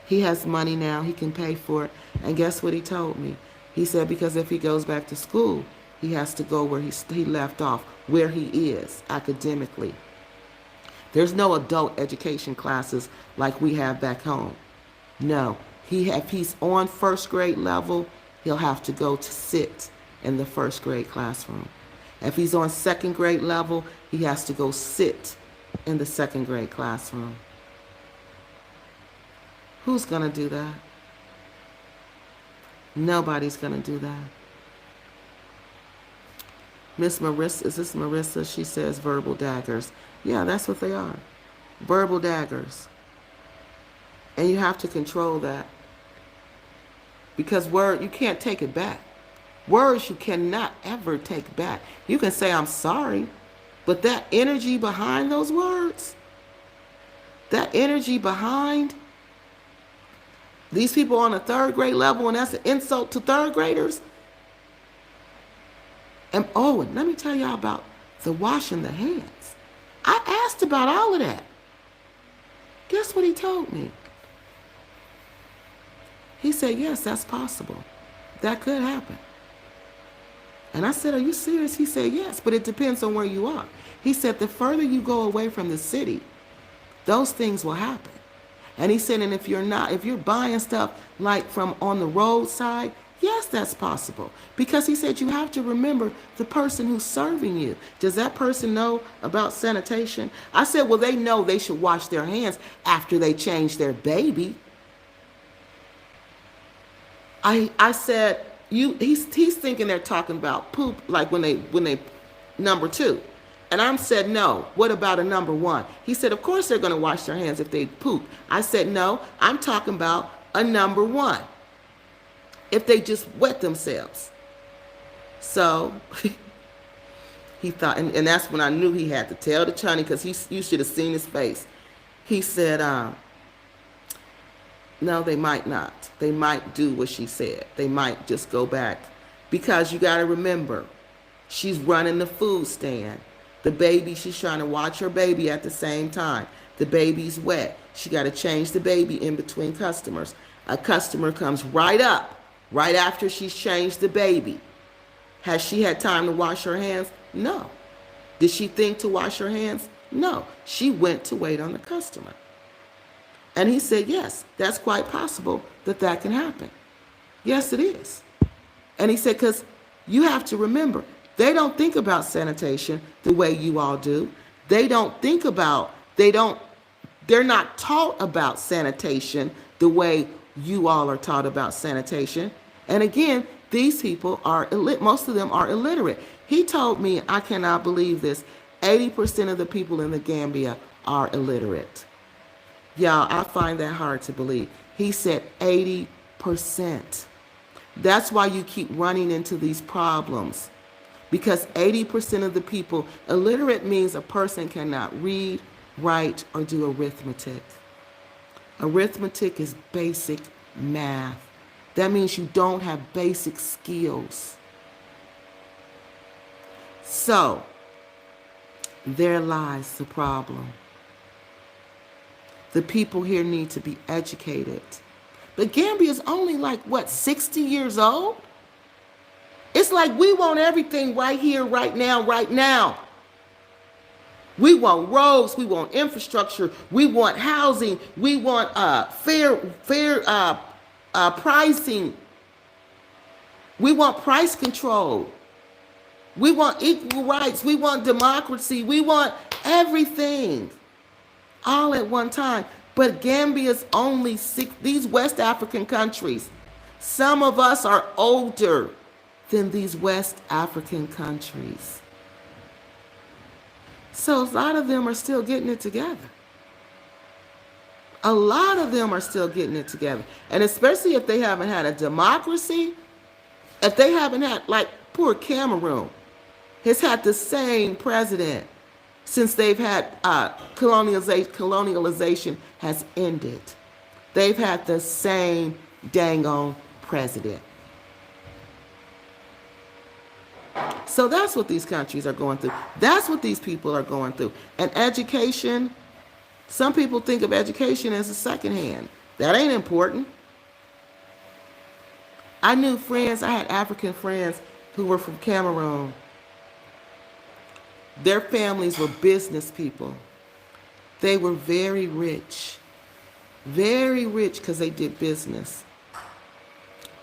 He has money now. He can pay for it. And guess what he told me? He said because if he goes back to school, he has to go where he left off, where he is academically. There's no adult education classes like we have back home. No. If he's on first grade level, he'll have to go to sit in the first grade classroom. If he's on second grade level, he has to go sit in the second grade classroom. Who's going to do that? Nobody's going to do that. Miss Marissa, is this Marissa? She says verbal daggers. Yeah, that's what they are. Verbal daggers. And you have to control that. Because you can't take it back. Words you cannot ever take back. You can say, I'm sorry, but that energy behind those words, that energy behind these people on a third grade level, and that's an insult to third graders. And let me tell y'all about the washing the hands. I asked about all of that. Guess what he told me? He said, yes, that's possible. That could happen. And I said, are you serious? He said, yes, but it depends on where you are. He said, the further you go away from the city, those things will happen. And he said, and if you're buying stuff like from on the roadside, Yes, that's possible. Because he said you have to remember the person who's serving you. Does that person know about sanitation? I said, well, they know they should wash their hands after they change their baby. I said, he's thinking they're talking about poop, like when they number two. And I said, no, what about a number one? He said, of course they're going to wash their hands if they poop. I said, no, I'm talking about a number one, if they just wet themselves. So he thought, and that's when I knew he had to tell the Chani, because you should have seen his face. He said, no, they might not. They might do what she said. They might just go back. Because you got to remember, she's running the food stand. The baby, she's trying to watch her baby at the same time. The baby's wet. She got to change the baby in between customers. A customer comes right up, right after she's changed the baby. Has she had time to wash her hands? No. Did she think to wash her hands? No. She went to wait on the customer. And he said, yes, that's quite possible that can happen. Yes, it is. And he said, because you have to remember, they don't think about sanitation the way you all do. They're not taught about sanitation the way you all are taught about sanitation. And again, these people are, most of them are illiterate. He told me, I cannot believe this, 80% of the people in the Gambia are illiterate. Y'all, I find that hard to believe. He said 80%. That's why you keep running into these problems. Because 80% of the people, illiterate means a person cannot read, write, or do arithmetic. Arithmetic is basic math. That means you don't have basic skills. So, there lies the problem. The people here need to be educated. But Gambia is only like, 60 years old? It's like we want everything right here, right now, right now. We want roads, we want infrastructure, we want housing, we want fair pricing. We want price control. We want equal rights, we want democracy, we want everything all at one time. But Gambia's only these West African countries, some of us are older than these West African countries. So a lot of them are still getting it together. A lot of them are still getting it together. And especially if they haven't had a democracy, if they haven't had, like poor Cameroon, has had the same president since they've had colonialization has ended. They've had the same dang on president. So that's what these countries are going through. That's what these people are going through. And education, some people think of education as a secondhand. That ain't important. I knew friends, I had African friends who were from Cameroon. Their families were business people. They were very rich because they did business.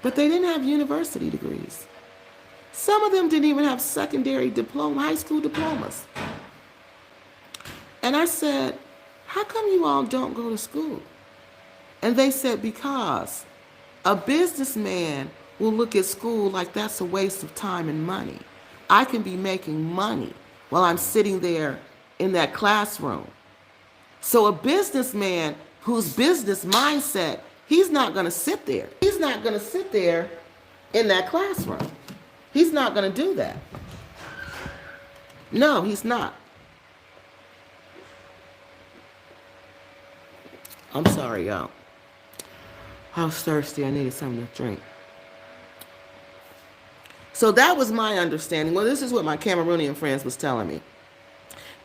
But they didn't have university degrees. Some of them didn't even have secondary diploma, high school diplomas. And I said, how come you all don't go to school? And they said, because a businessman will look at school like that's a waste of time and money. I can be making money while I'm sitting there in that classroom. So a businessman whose business mindset, he's not going to sit there. He's not going to sit there in that classroom. He's not going to do that. No, he's not. I'm sorry, y'all. I was thirsty. I needed something to drink. So that was my understanding. Well, this is what my Cameroonian friends was telling me.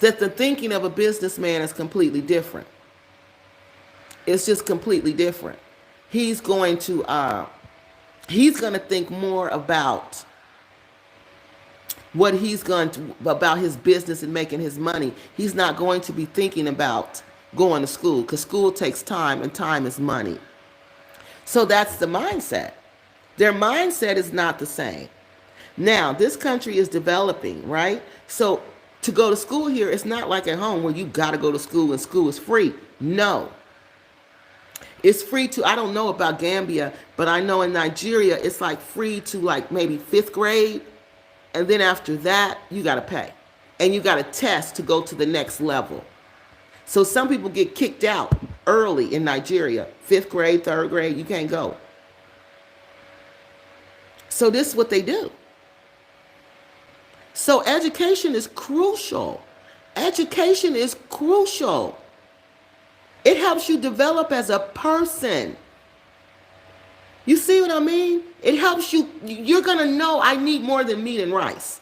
That the thinking of a businessman is completely different. It's just completely different. He's going to think more about what he's going to, about his business and making his money. He's not going to be thinking about going to school, because school takes time and time is money. So that's the mindset. Their mindset is not the same. Now, this country is developing, right? So to go to school here, it's not like at home where you got to go to school and school is free. No. It's free to, I don't know about Gambia, but I know in Nigeria, it's like free to like maybe 5th grade. And then after that, you got to pay. And you got to test to go to the next level. So some people get kicked out early in Nigeria. 5th grade, 3rd grade, you can't go. So this is what they do. So education is crucial. Education is crucial. It helps you develop as a person. You see what I mean? It helps you. You're going to know I need more than meat and rice.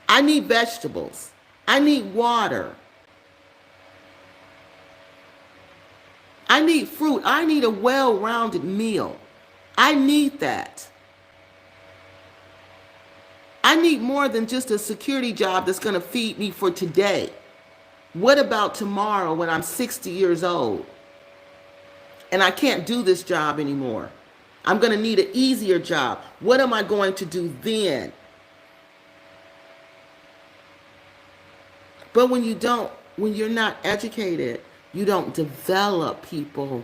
I need vegetables. I need water. I need fruit. I need a well-rounded meal. I need that. I need more than just a security job that's going to feed me for today. What about tomorrow when I'm 60 years old and I can't do this job anymore? I'm going to need an easier job. What am I going to do then? But when you're not educated, you don't develop people.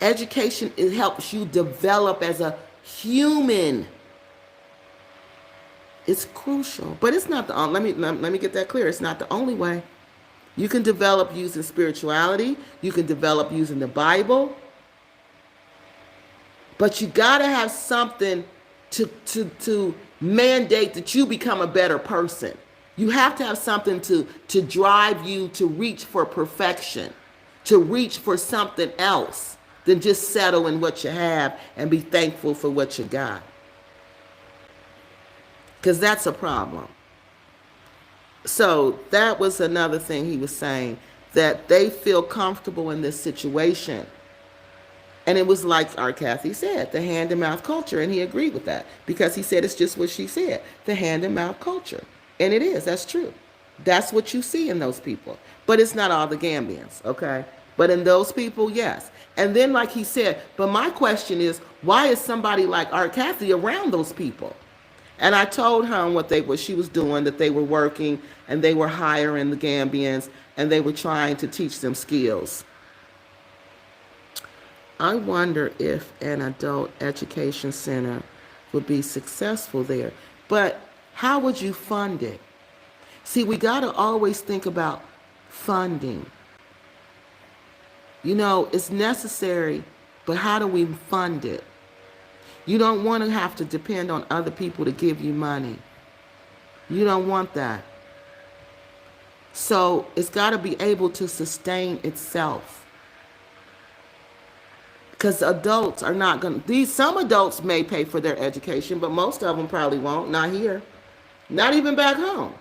Education, it helps you develop as a human. It's crucial, but it's not the only. Let me get that clear. It's not the only way. You can develop using spirituality. You can develop using the Bible. But you got to have something to mandate that you become a better person. You have to have something to drive you to reach for perfection, to reach for something else than just settle in what you have and be thankful for what you got. Because that's a problem. So that was another thing he was saying, that they feel comfortable in this situation. And it was like our Kathy said, the hand-to-mouth culture. And he agreed with that because he said it's just what she said, the hand-to-mouth culture. And it is. That's true. That's what you see in those people. But it's not all the Gambians, okay? But in those people, yes. And then like he said, but my question is, why is somebody like our Kathy around those people? And I told him what she was doing, that they were working and they were hiring the Gambians and they were trying to teach them skills. I wonder if an adult education center would be successful there. But how would you fund it? See, we got to always think about funding. You know, it's necessary, but how do we fund it? You don't want to have to depend on other people to give you money. You don't want that. So it's got to be able to sustain itself. Because adults are not going to, some adults may pay for their education, but most of them probably won't. Not here. Not even back home.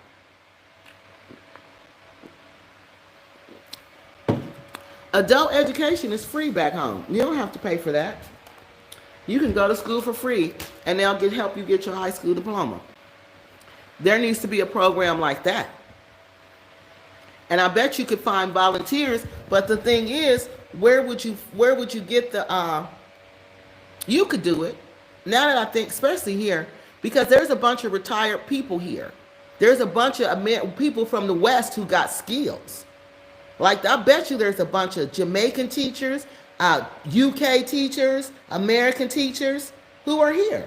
Adult education is free back home. You don't have to pay for that. You can go to school for free and they'll help you get your high school diploma. There needs to be a program like that. And I bet you could find volunteers, but the thing is, where would you get the you could do it. Now that I think, especially here, because there's a bunch of retired people here. There's a bunch of people from the West who got skills. Like, I bet you there's a bunch of Jamaican teachers, UK teachers, American teachers who are here.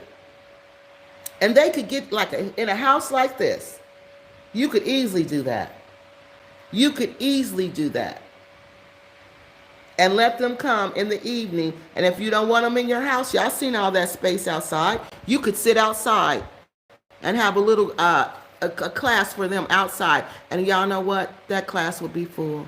And they could get, like, in a house like this, you could easily do that. You could easily do that. And let them come in the evening. And if you don't want them in your house, y'all seen all that space outside. You could sit outside and have a little a class for them outside. And y'all know what? That class would be full.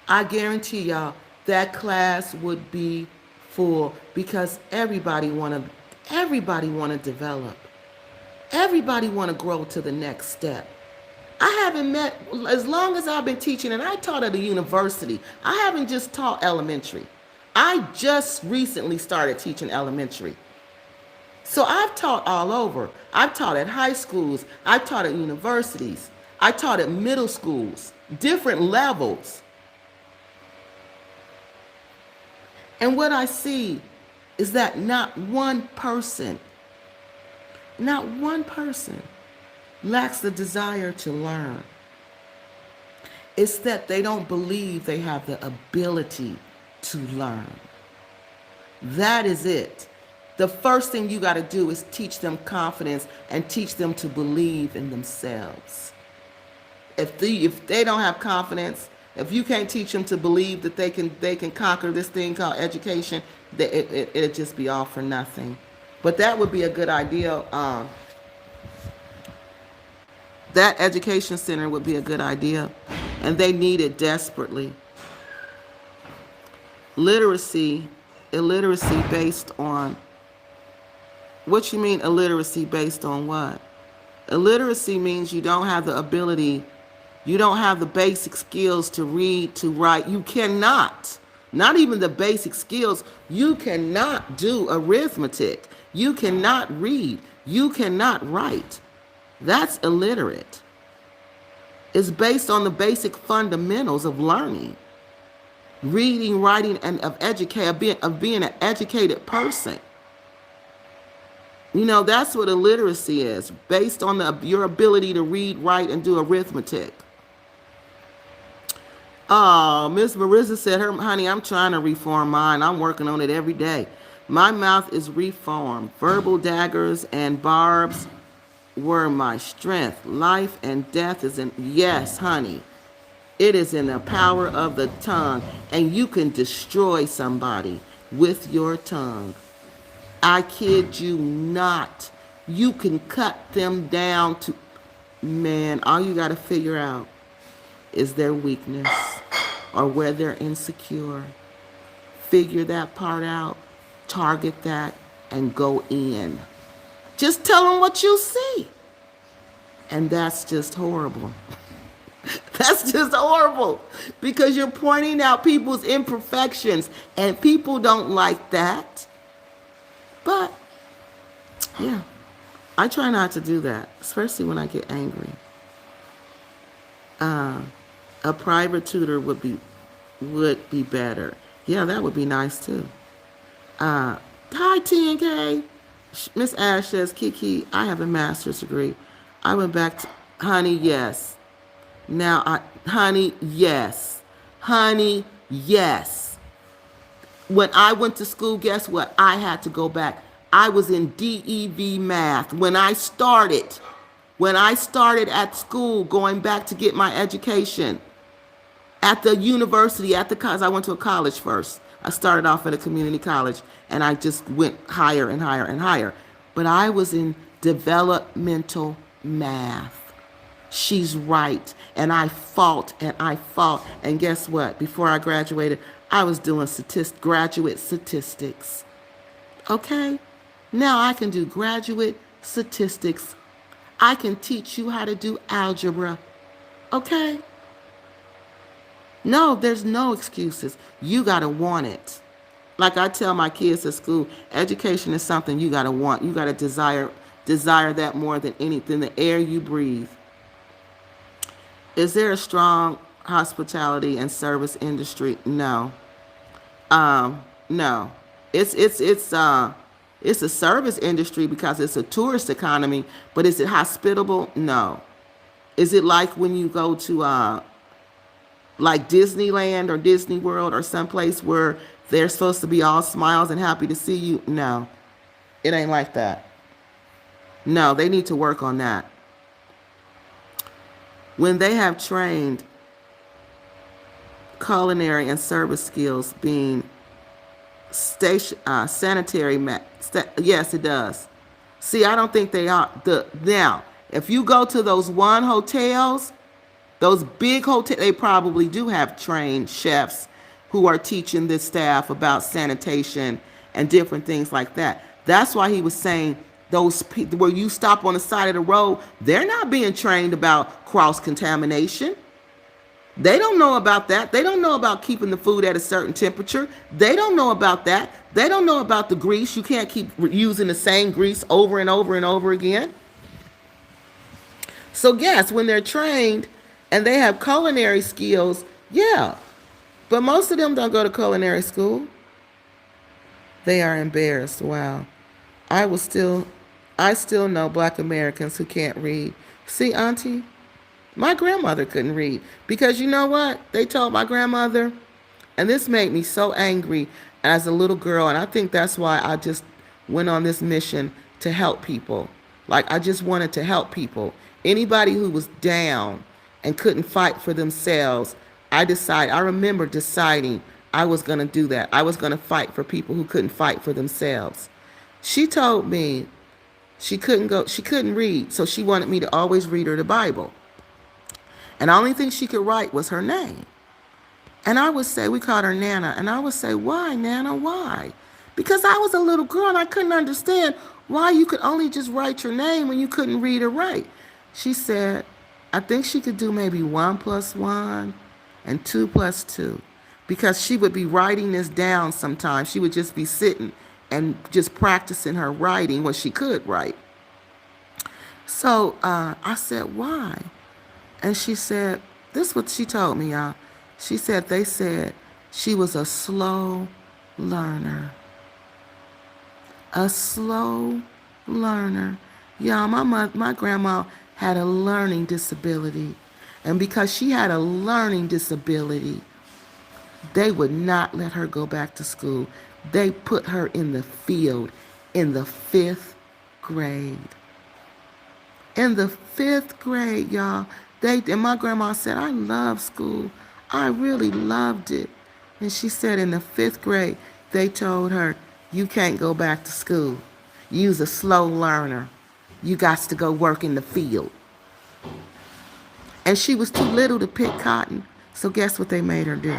I guarantee y'all that class would be full because everybody want to develop. Everybody want to grow to the next step. I haven't met, as long as I've been teaching, and I taught at a university, I haven't just taught elementary. I just recently started teaching elementary. So I've taught all over. I've taught at high schools. I've taught at universities. I taught at middle schools, different levels. And what I see is that not one person lacks the desire to learn. It's that they don't believe they have the ability to learn. That is it. The first thing you got to do is teach them confidence and teach them to believe in themselves. If they don't have confidence, if you can't teach them to believe that they can conquer this thing called education, it'll just be all for nothing. But that would be a good idea. That education center would be a good idea, and they need it desperately. Illiteracy based on what you mean? Illiteracy based on what? Illiteracy means you don't have the ability, you don't have the basic skills to read, to write. You cannot, not even the basic skills, you cannot do arithmetic. You cannot read. You cannot write. That's illiterate. It's based on the basic fundamentals of learning, reading, writing, and of being an educated person. You know, that's what illiteracy is, based on your ability to read, write, and do arithmetic. Oh, Miss Marissa said, honey, I'm trying to reform mine. I'm working on it every day. My mouth is reformed. Verbal daggers and barbs were my strength. Life and death is in, yes, honey. It is in the power of the tongue, and you can destroy somebody with your tongue. I kid you not. You can cut them down to, man, all you got to figure out is their weakness or where they're insecure. Figure that part out, target that, and go in. Just tell them what you see. And that's just horrible. That's just horrible, because you're pointing out people's imperfections, and people don't like that. But, yeah, I try not to do that, especially when I get angry. A private tutor would be better. Yeah, that would be nice too. Hi, TNK. Miss Ash says, Kiki, I have a master's degree. I went back to, honey, yes. Honey, yes. Honey, yes. When I went to school, guess what? I had to go back. I was in DEV math. When I started at school, going back to get my education at the university, because I went to a college first. I started off at a community college, and I just went higher and higher and higher. But I was in developmental math. She's right. And I fought. And guess what? Before I graduated, I was doing graduate statistics. Okay? Now I can do graduate statistics. I can teach you how to do algebra. Okay? No, there's no excuses. You got to want it. Like I tell my kids at school, education is something you got to want. You got to desire that more than anything, the air you breathe. Is there a strong hospitality and service industry? No. No. It's a service industry because it's a tourist economy, but is it hospitable? No. Is it like when you go to like Disneyland or Disney World or someplace where they're supposed to be all smiles and happy to see you? No. It ain't like that. No, they need to work on that. When they have trained culinary and service skills being sanitary, yes, it does. See, I don't think they are. Now, if you go to those hotels, those big hotels, they probably do have trained chefs who are teaching this staff about sanitation and different things like that. That's why he was saying those people where you stop on the side of the road, they're not being trained about cross-contamination. They don't know about that. They don't know about keeping the food at a certain temperature. They don't know about that. They don't know about the grease. You can't keep using the same grease over and over and over again. So yes, when they're trained and they have culinary skills, yeah. But most of them don't go to culinary school. They are embarrassed. Wow. I was still, I still know Black Americans who can't read. See, Auntie, my grandmother couldn't read because you know what? They told my grandmother, and this made me so angry as a little girl, and I think that's why I just went on this mission to help people. Like I just wanted to help people. Anybody who was down and couldn't fight for themselves, I remember deciding I was going to do that. I was going to fight for people who couldn't fight for themselves. She told me she couldn't read, so she wanted me to always read her the Bible. And the only thing she could write was her name. And I would say, we called her Nana, and I would say, why, Nana, why? Because I was a little girl and I couldn't understand why you could only just write your name when you couldn't read or write. She said, I think she could do maybe 1 plus 1 and 2 plus 2. Because she would be writing this down sometimes. She would just be sitting and just practicing her writing when she could write. So I said, why? And she said, this is what she told me, y'all. She said they said she was a slow learner. A slow learner. Y'all, my grandma had a learning disability. And because she had a learning disability, they would not let her go back to school. They put her in the field in the 5th grade. In the 5th grade, y'all. And my grandma said, I love school. I really loved it. And she said in the 5th grade, they told her, you can't go back to school. You's a slow learner. You got to go work in the field. And she was too little to pick cotton. So guess what they made her do?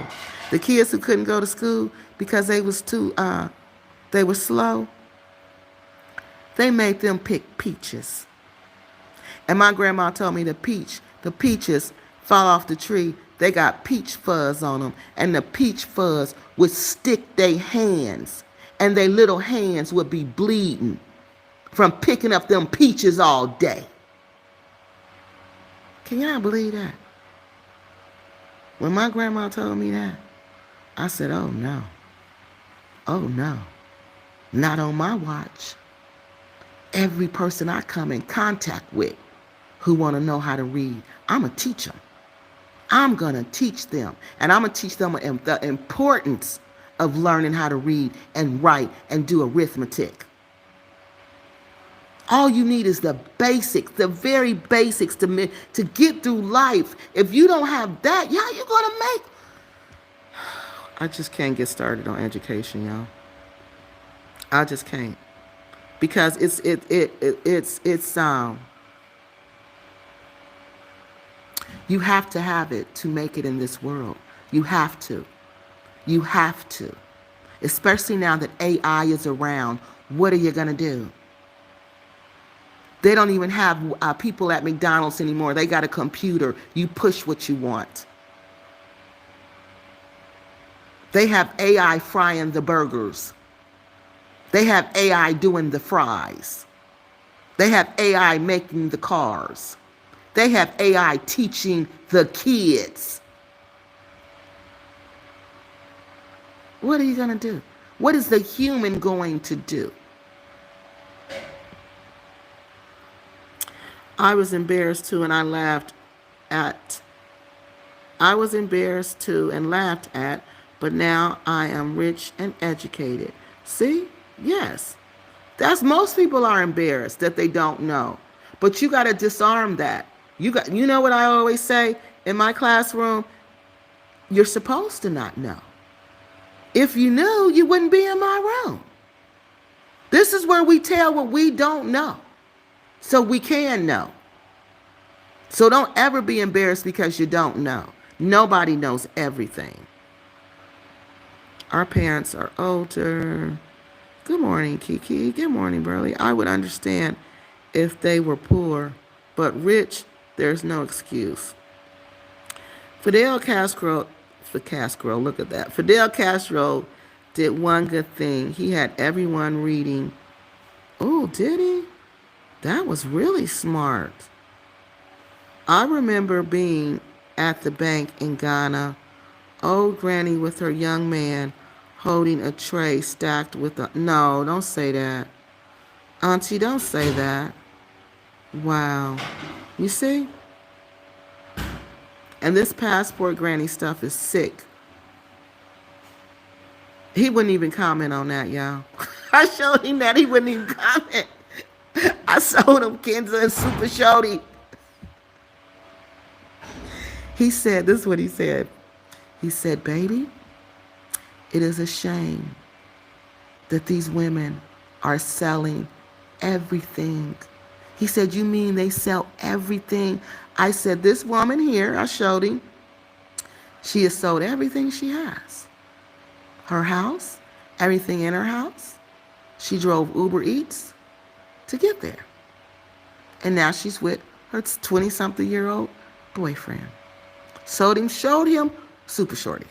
The kids who couldn't go to school because they were slow, they made them pick peaches. And my grandma told me the peaches fall off the tree. They got peach fuzz on them. And the peach fuzz would stick their hands. And their little hands would be bleeding from picking up them peaches all day. Can y'all believe that? When my grandma told me that, I said, oh no. Oh no. Not on my watch. Every person I come in contact with who want to know how to read, I'm going to teach them. I'm going to teach them. And I'm going to teach them the importance of learning how to read and write and do arithmetic. All you need is the basics, the very basics to get through life. If you don't have that, how you going to make? I just can't get started on education, y'all. I just can't. Because it's you have to have it to make it in this world. You have to. You have to. Especially now that AI is around. What are you going to do? They don't even have people at McDonald's anymore. They got a computer. You push what you want. They have AI frying the burgers. They have AI doing the fries. They have AI making the cars. They have AI teaching the kids. What are you going to do? What is the human going to do? I was embarrassed too, and I laughed at. I was embarrassed too and laughed at, but now I am rich and educated. See? Yes. Most people are embarrassed that they don't know. But you got to disarm that. You know what I always say in my classroom? You're supposed to not know. If you knew, you wouldn't be in my room. This is where we tell what we don't know, so we can know. So don't ever be embarrassed because you don't know. Nobody knows everything. Our parents are older. Good morning, Kiki. Good morning, Burley. I would understand if they were poor, but rich, there's no excuse. Fidel Castro, look at that. Fidel Castro did one good thing. He had everyone reading. Oh, did he? That was really smart. I remember being at the bank in Ghana, old granny with her young man holding a tray stacked with a... No, don't say that. Auntie, don't say that. Wow. You see? And this passport granny stuff is sick. He wouldn't even comment on that, y'all. I showed him that. He wouldn't even comment. I showed him Kenza and Super Shorty. He said, this is what he said. He said, baby, it is a shame that these women are selling everything. He said, you mean they sell everything? I said, this woman here, I showed him, she has sold everything she has. Her house, everything in her house. She drove Uber Eats to get there. And now she's with her 20-something-year-old boyfriend. Showed him Super Shorty.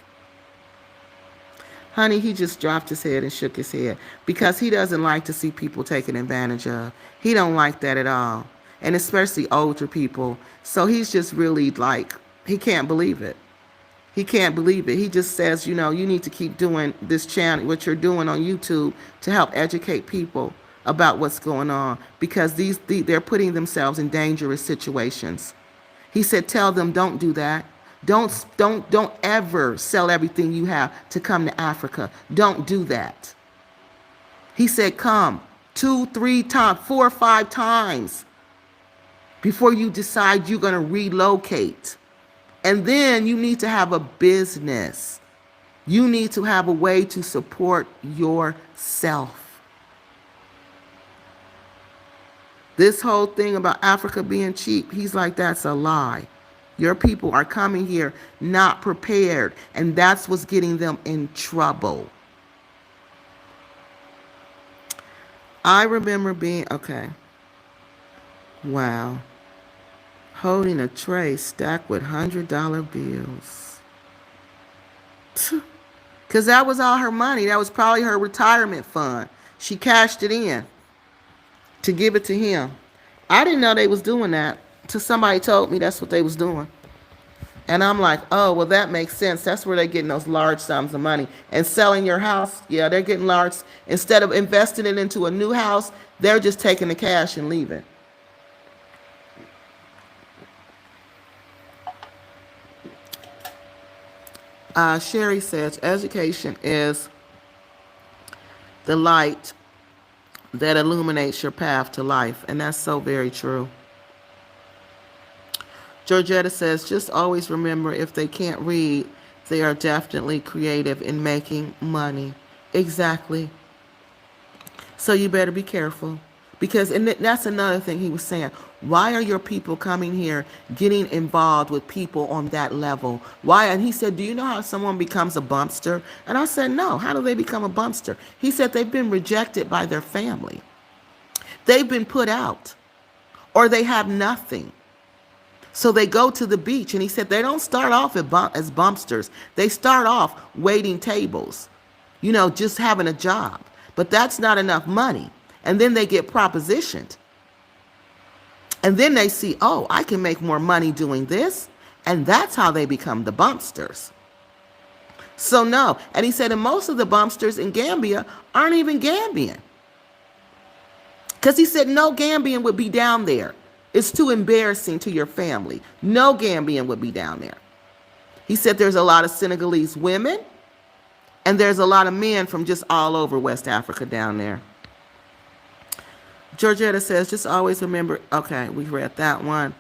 Honey, he just dropped his head and shook his head because he doesn't like to see people taken advantage of. He don't like that at all. And especially older people. So he's just really like, he can't believe it. He can't believe it. He just says, you know, you need to keep doing this channel, what you're doing on YouTube to help educate people about what's going on because they're putting themselves in dangerous situations. He said, tell them don't do that. Don't ever sell everything you have to come to Africa. Don't do that. He said, come 2, 3 times, 4 or 5 times before you decide you're going to relocate. And then you need to have a business. You need to have a way to support yourself. This whole thing about Africa being cheap, he's like, that's a lie. Your people are coming here not prepared, and that's what's getting them in trouble. I remember being, okay. Wow. Holding a tray stacked with $100 bills. Because that was all her money. That was probably her retirement fund. She cashed it in to give it to him. I didn't know they was doing that till somebody told me that's what they was doing. And I'm like, oh, well, that makes sense. That's where they're getting those large sums of money. And selling your house, yeah, they're getting large. Instead of investing it into a new house, they're just taking the cash and leaving. Sherry says, education is the light that illuminates your path to life. And that's so very true. Georgetta says, just always remember if they can't read, they are definitely creative in making money. Exactly. So you better be careful. Because, and that's another thing he was saying. Why are your people coming here getting involved with people on that level? Why? And he said, do you know how someone becomes a bumpster? And I said, no. How do they become a bumpster? He said they've been rejected by their family. They've been put out. Or they have nothing. So they go to the beach, and he said they don't start off as bumpsters. They start off waiting tables, you know, just having a job. But that's not enough money. And then they get propositioned. And then they see, oh, I can make more money doing this. And that's how they become the bumpsters. So no. And he said, and most of the bumpsters in Gambia aren't even Gambian. Because he said no Gambian would be down there. It's too embarrassing to your family. No Gambian would be down there. He said there's a lot of Senegalese women, and there's a lot of men from just all over West Africa down there. Georgetta says, just always remember, okay, we read that one.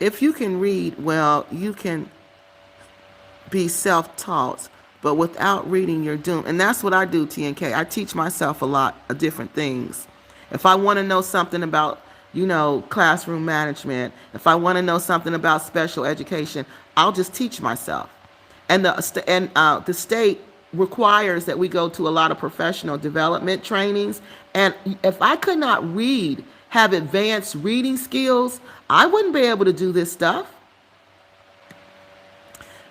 If you can read, well, you can be self-taught, but without reading, you're doomed. And that's what I do, TNK. I teach myself a lot of different things. If I want to know something about, you know, classroom management, if I want to know something about special education, I'll just teach myself. And the state requires that we go to a lot of professional development trainings. And if I could not read, have advanced reading skills, I wouldn't be able to do this stuff.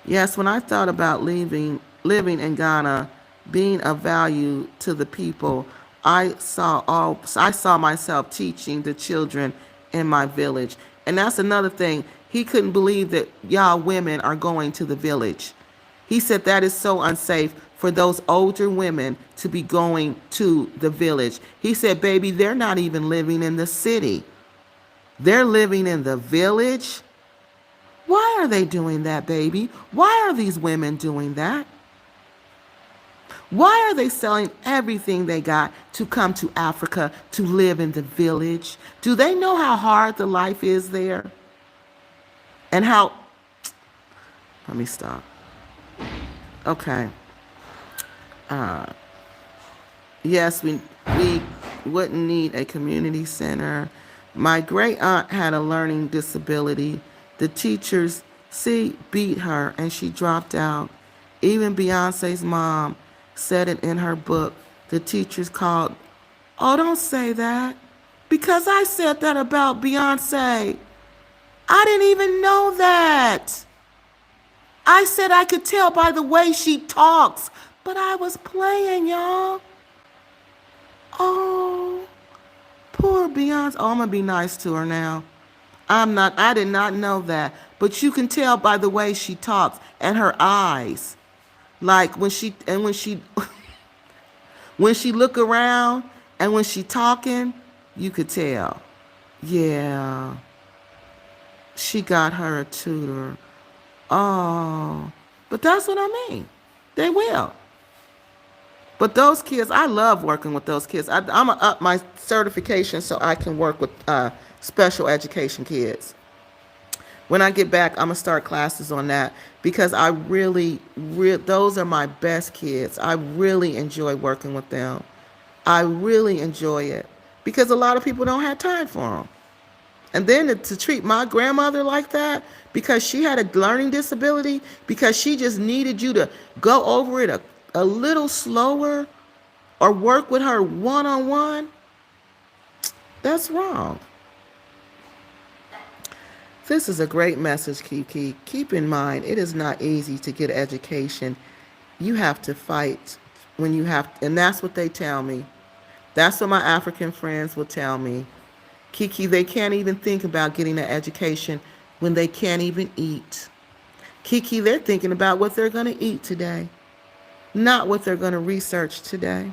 Yes, when I thought about living in Ghana, being of value to the people, I saw myself teaching the children in my village. And that's another thing. He couldn't believe that y'all women are going to the village. He said that is so unsafe for those older women to be going to the village. He said, baby, they're not even living in the city. They're living in the village. Why are they doing that, baby? Why are these women doing that? Why are they selling everything they got to come to Africa to live in the village? Do they know how hard the life is there? And how, let me stop. Okay. Yes, we wouldn't need a community center. My great aunt had a learning disability. The teachers, beat her and she dropped out. Even Beyonce's mom said it in her book. The teachers called, oh, don't say that. Because I said that about Beyonce. I didn't even know that. I said I could tell by the way she talks. But I was playing, y'all. Oh, poor Beyonce. Oh, I'm going to be nice to her now. I did not know that. But you can tell by the way she talks and her eyes. Like when she when she look around and when she talking, you could tell. Yeah. She got her a tutor. Oh, but that's what I mean. They will. But those kids, I love working with those kids. I'm going to up my certification so I can work with special education kids. When I get back, I'm going to start classes on that because I those are my best kids. I really enjoy working with them. I really enjoy it because a lot of people don't have time for them. And then to treat my grandmother like that because she had a learning disability, because she just needed you to go over it a little slower or work with her one-on-one, that's wrong. This is a great message, Kiki. Keep in mind, it is not easy to get education. You have to fight when you have, and that's what they tell me. That's what my African friends will tell me. Kiki, they can't even think about getting an education when they can't even eat. Kiki, they're thinking about what they're going to eat today, not what they're going to research today.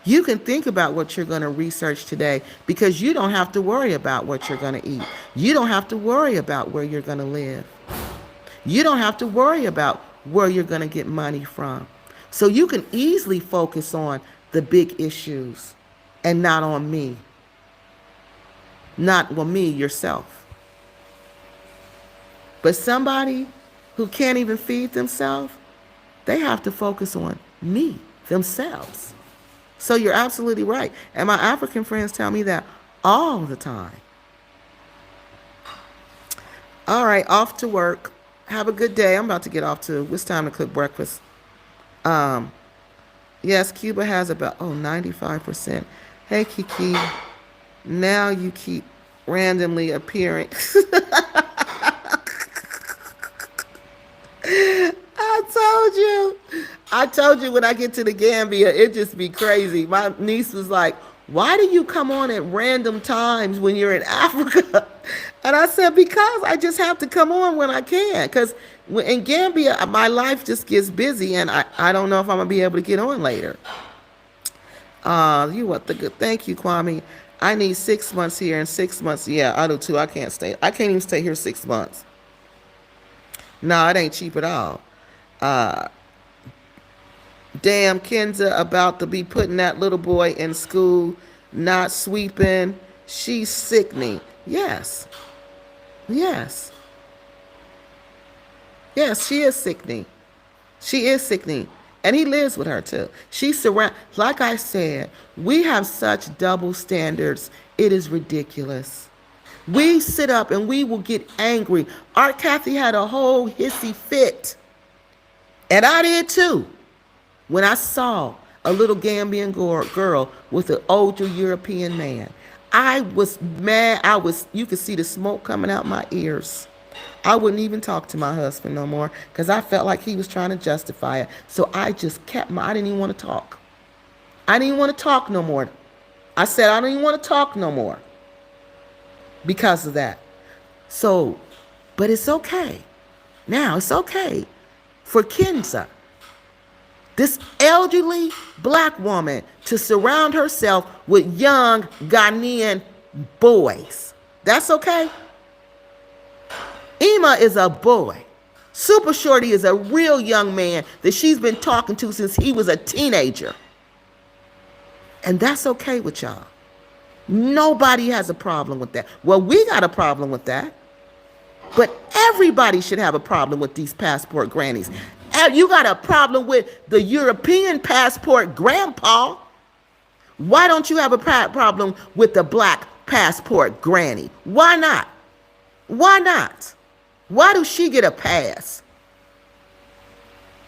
You can think about what you're going to research today because you don't have to worry about what you're going to eat. You don't have to worry about where you're going to live. You don't have to worry about where you're going to get money from. So you can easily focus on the big issues and not on me. Not on me, yourself. But somebody who can't even feed themselves, they have to focus on me, themselves. So you're absolutely right. And my African friends tell me that all the time. All right, off to work. Have a good day. I'm about to get off too. It's time to cook breakfast. Yes, Cuba has about 95%. Hey, Kiki. Now you keep randomly appearing. I told you when I get to the Gambia, it just be crazy. My niece was like, why do you come on at random times when you're in Africa? And I said, because I just have to come on when I can. Because in Gambia, my life just gets busy, and I don't know if I'm going to be able to get on later. You what the good? Thank you, Kwame. I need 6 months here and 6 months. Yeah, I do too. I can't even stay here 6 months. No, it ain't cheap at all. Damn, Kenza about to be putting that little boy in school, not sweeping. She's sickening. Yes. Yes. Yes, she is sickening. She is sickening. And he lives with her too. Like I said, we have such double standards. It is ridiculous. We sit up and we will get angry. Aunt Kathy had a whole hissy fit. And I did too. When I saw a little Gambian girl with an older European man, I was mad. You could see the smoke coming out my ears. I wouldn't even talk to my husband no more because I felt like he was trying to justify it. So I just I didn't even want to talk. I didn't even want to talk no more. I said, I don't even want to talk no more because of that. So, but it's okay. Now it's okay for Kenza this elderly black woman to surround herself with young Ghanaian boys. That's okay. Ema is a boy. Super Shorty is a real young man that she's been talking to since he was a teenager. And that's okay with y'all. Nobody has a problem with that. Well, we got a problem with that. But everybody should have a problem with these passport grannies. And you got a problem with the European passport grandpa. Why don't you have a problem with the black passport granny? Why not? Why not? Why does she get a pass?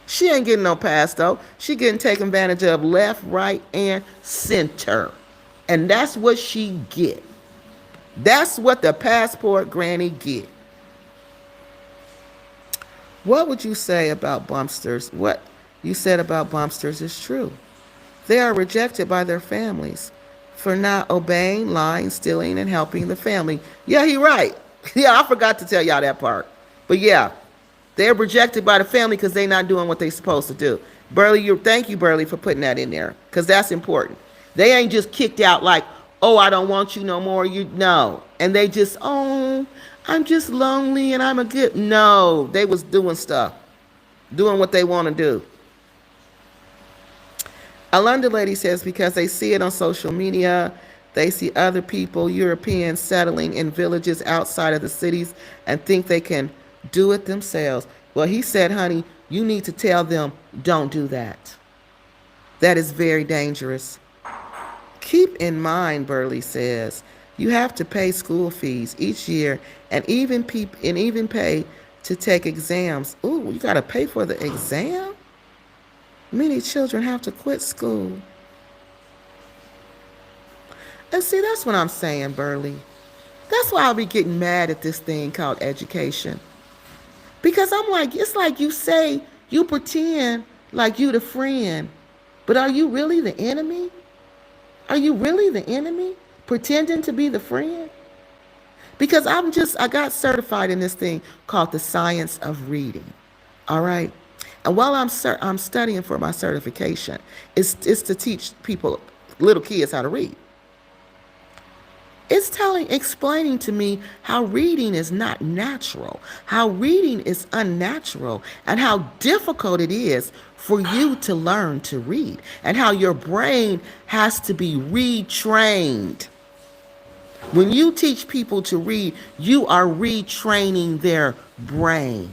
She ain't getting no pass, though. She getting taken advantage of left, right, and center. And that's what she get. That's what the passport granny get. What would you say about bumpsters? What you said about bumpsters is true. They are rejected by their families for not obeying, lying, stealing, and helping the family. Yeah, he right. Yeah, I forgot to tell y'all that part. But yeah, they're rejected by the family because they're not doing what they're supposed to do. Burley, thank you, Burley, for putting that in there, because that's important. They ain't just kicked out like, oh, I don't want you no more. You no. And they just, oh, I'm just lonely and I'm a good. No, they was doing stuff, doing what they want to do. A London lady says because they see it on social media, they see other people, Europeans, settling in villages outside of the cities and think they can do it themselves. Well, he said, honey, you need to tell them, don't do that. That is very dangerous. Keep in mind, Burley says, you have to pay school fees each year and even pay to take exams. Ooh, you got to pay for the exam? Many children have to quit school. And see, that's what I'm saying, Burley. That's why I'll be getting mad at this thing called education. Because I'm like, it's like you say, you pretend like you the friend, but are you really the enemy? Are you really the enemy? Pretending to be the friend? Because I got certified in this thing called the science of reading. All right? And while I'm studying for my certification, it's to teach people, little kids, how to read. It's explaining to me how reading is not natural, how reading is unnatural, and how difficult it is for you to learn to read, and how your brain has to be retrained. When you teach people to read, you are retraining their brain.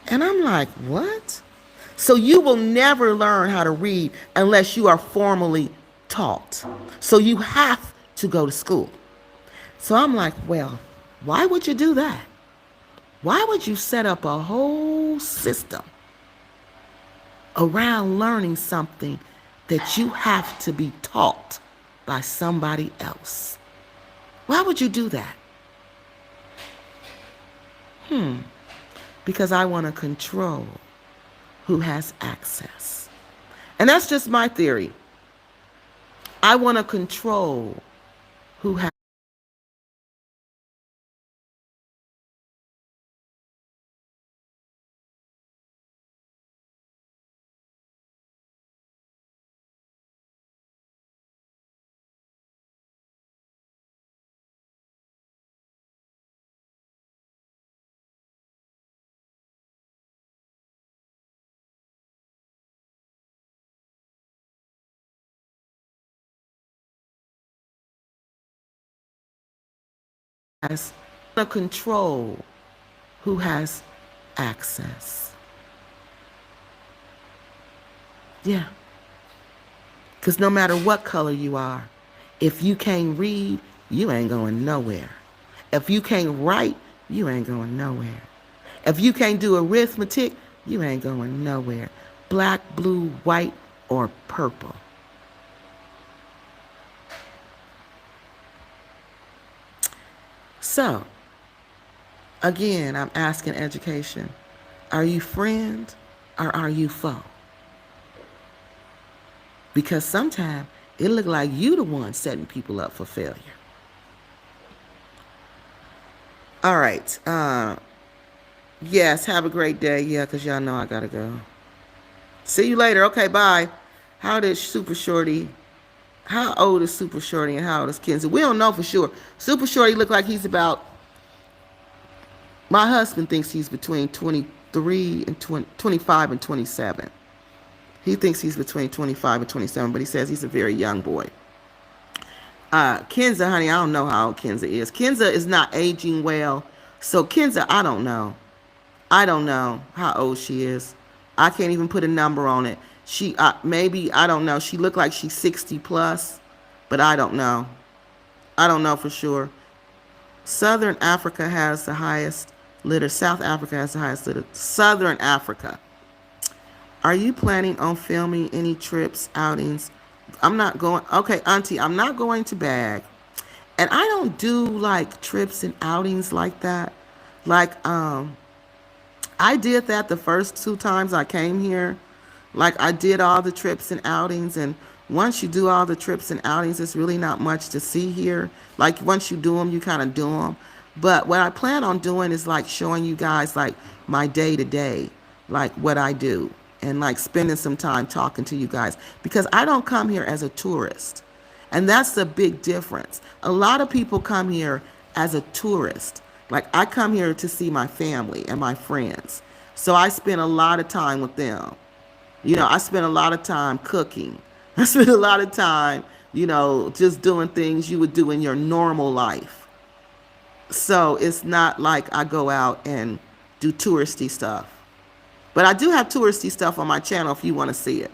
And I'm like, what? So you will never learn how to read unless you are formally taught. So you have to go to school. So I'm like, well, why would you do that? Why would you set up a whole system around learning something that you have to be taught by somebody else? Why would you do that? Because I want to control who has access. And that's just my theory. I want to control who has to control who has access. Yeah. Because no matter what color you are, if you can't read, you ain't going nowhere. If you can't write, you ain't going nowhere. If you can't do arithmetic, you ain't going nowhere. Black, blue, white, or purple. So, again, I'm asking education, are you friend or are you foe? Because sometimes it look like you the one setting people up for failure. All right. Yes, have a great day. Yeah, because y'all know I got to go. See you later. Okay, bye. How did Super Shorty? How old is Super Shorty and how old is Kenzie? We don't know for sure. Super Shorty look like he's about. My husband thinks he's between 23 and 25 and 27. He thinks he's between 25 and 27, but he says he's a very young boy. Kenza, honey, I don't know how old Kenza is. Kenza is not aging well. So Kenza, I don't know. I don't know how old she is. I can't even put a number on it. She maybe, I don't know. She looked like she's 60 plus, but I don't know. I don't know for sure. Southern Africa has the highest litter. South Africa has the highest litter. Southern Africa. Are you planning on filming any trips, outings? I'm not going. Okay, Auntie, I'm not going to bag. And I don't do like trips and outings like that. Like, I did that the first 2 times I came here. Like, I did all the trips and outings, and once you do all the trips and outings, it's really not much to see here. Like, once you do them, you kind of do them. But what I plan on doing is like showing you guys like my day to day, like what I do, and like spending some time talking to you guys, because I don't come here as a tourist. And that's the big difference. A lot of people come here as a tourist. Like, I come here to see my family and my friends. So I spend a lot of time with them. You know, I spend a lot of time cooking. I spend a lot of time, you know, just doing things you would do in your normal life. So it's not like I go out and do touristy stuff. But I do have touristy stuff on my channel if you want to see it.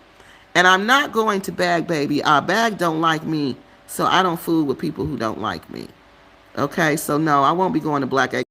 And I'm not going to Bag, baby. Bag don't like me, so I don't fool with people who don't like me. Okay, so no, I won't be going to Black Egg.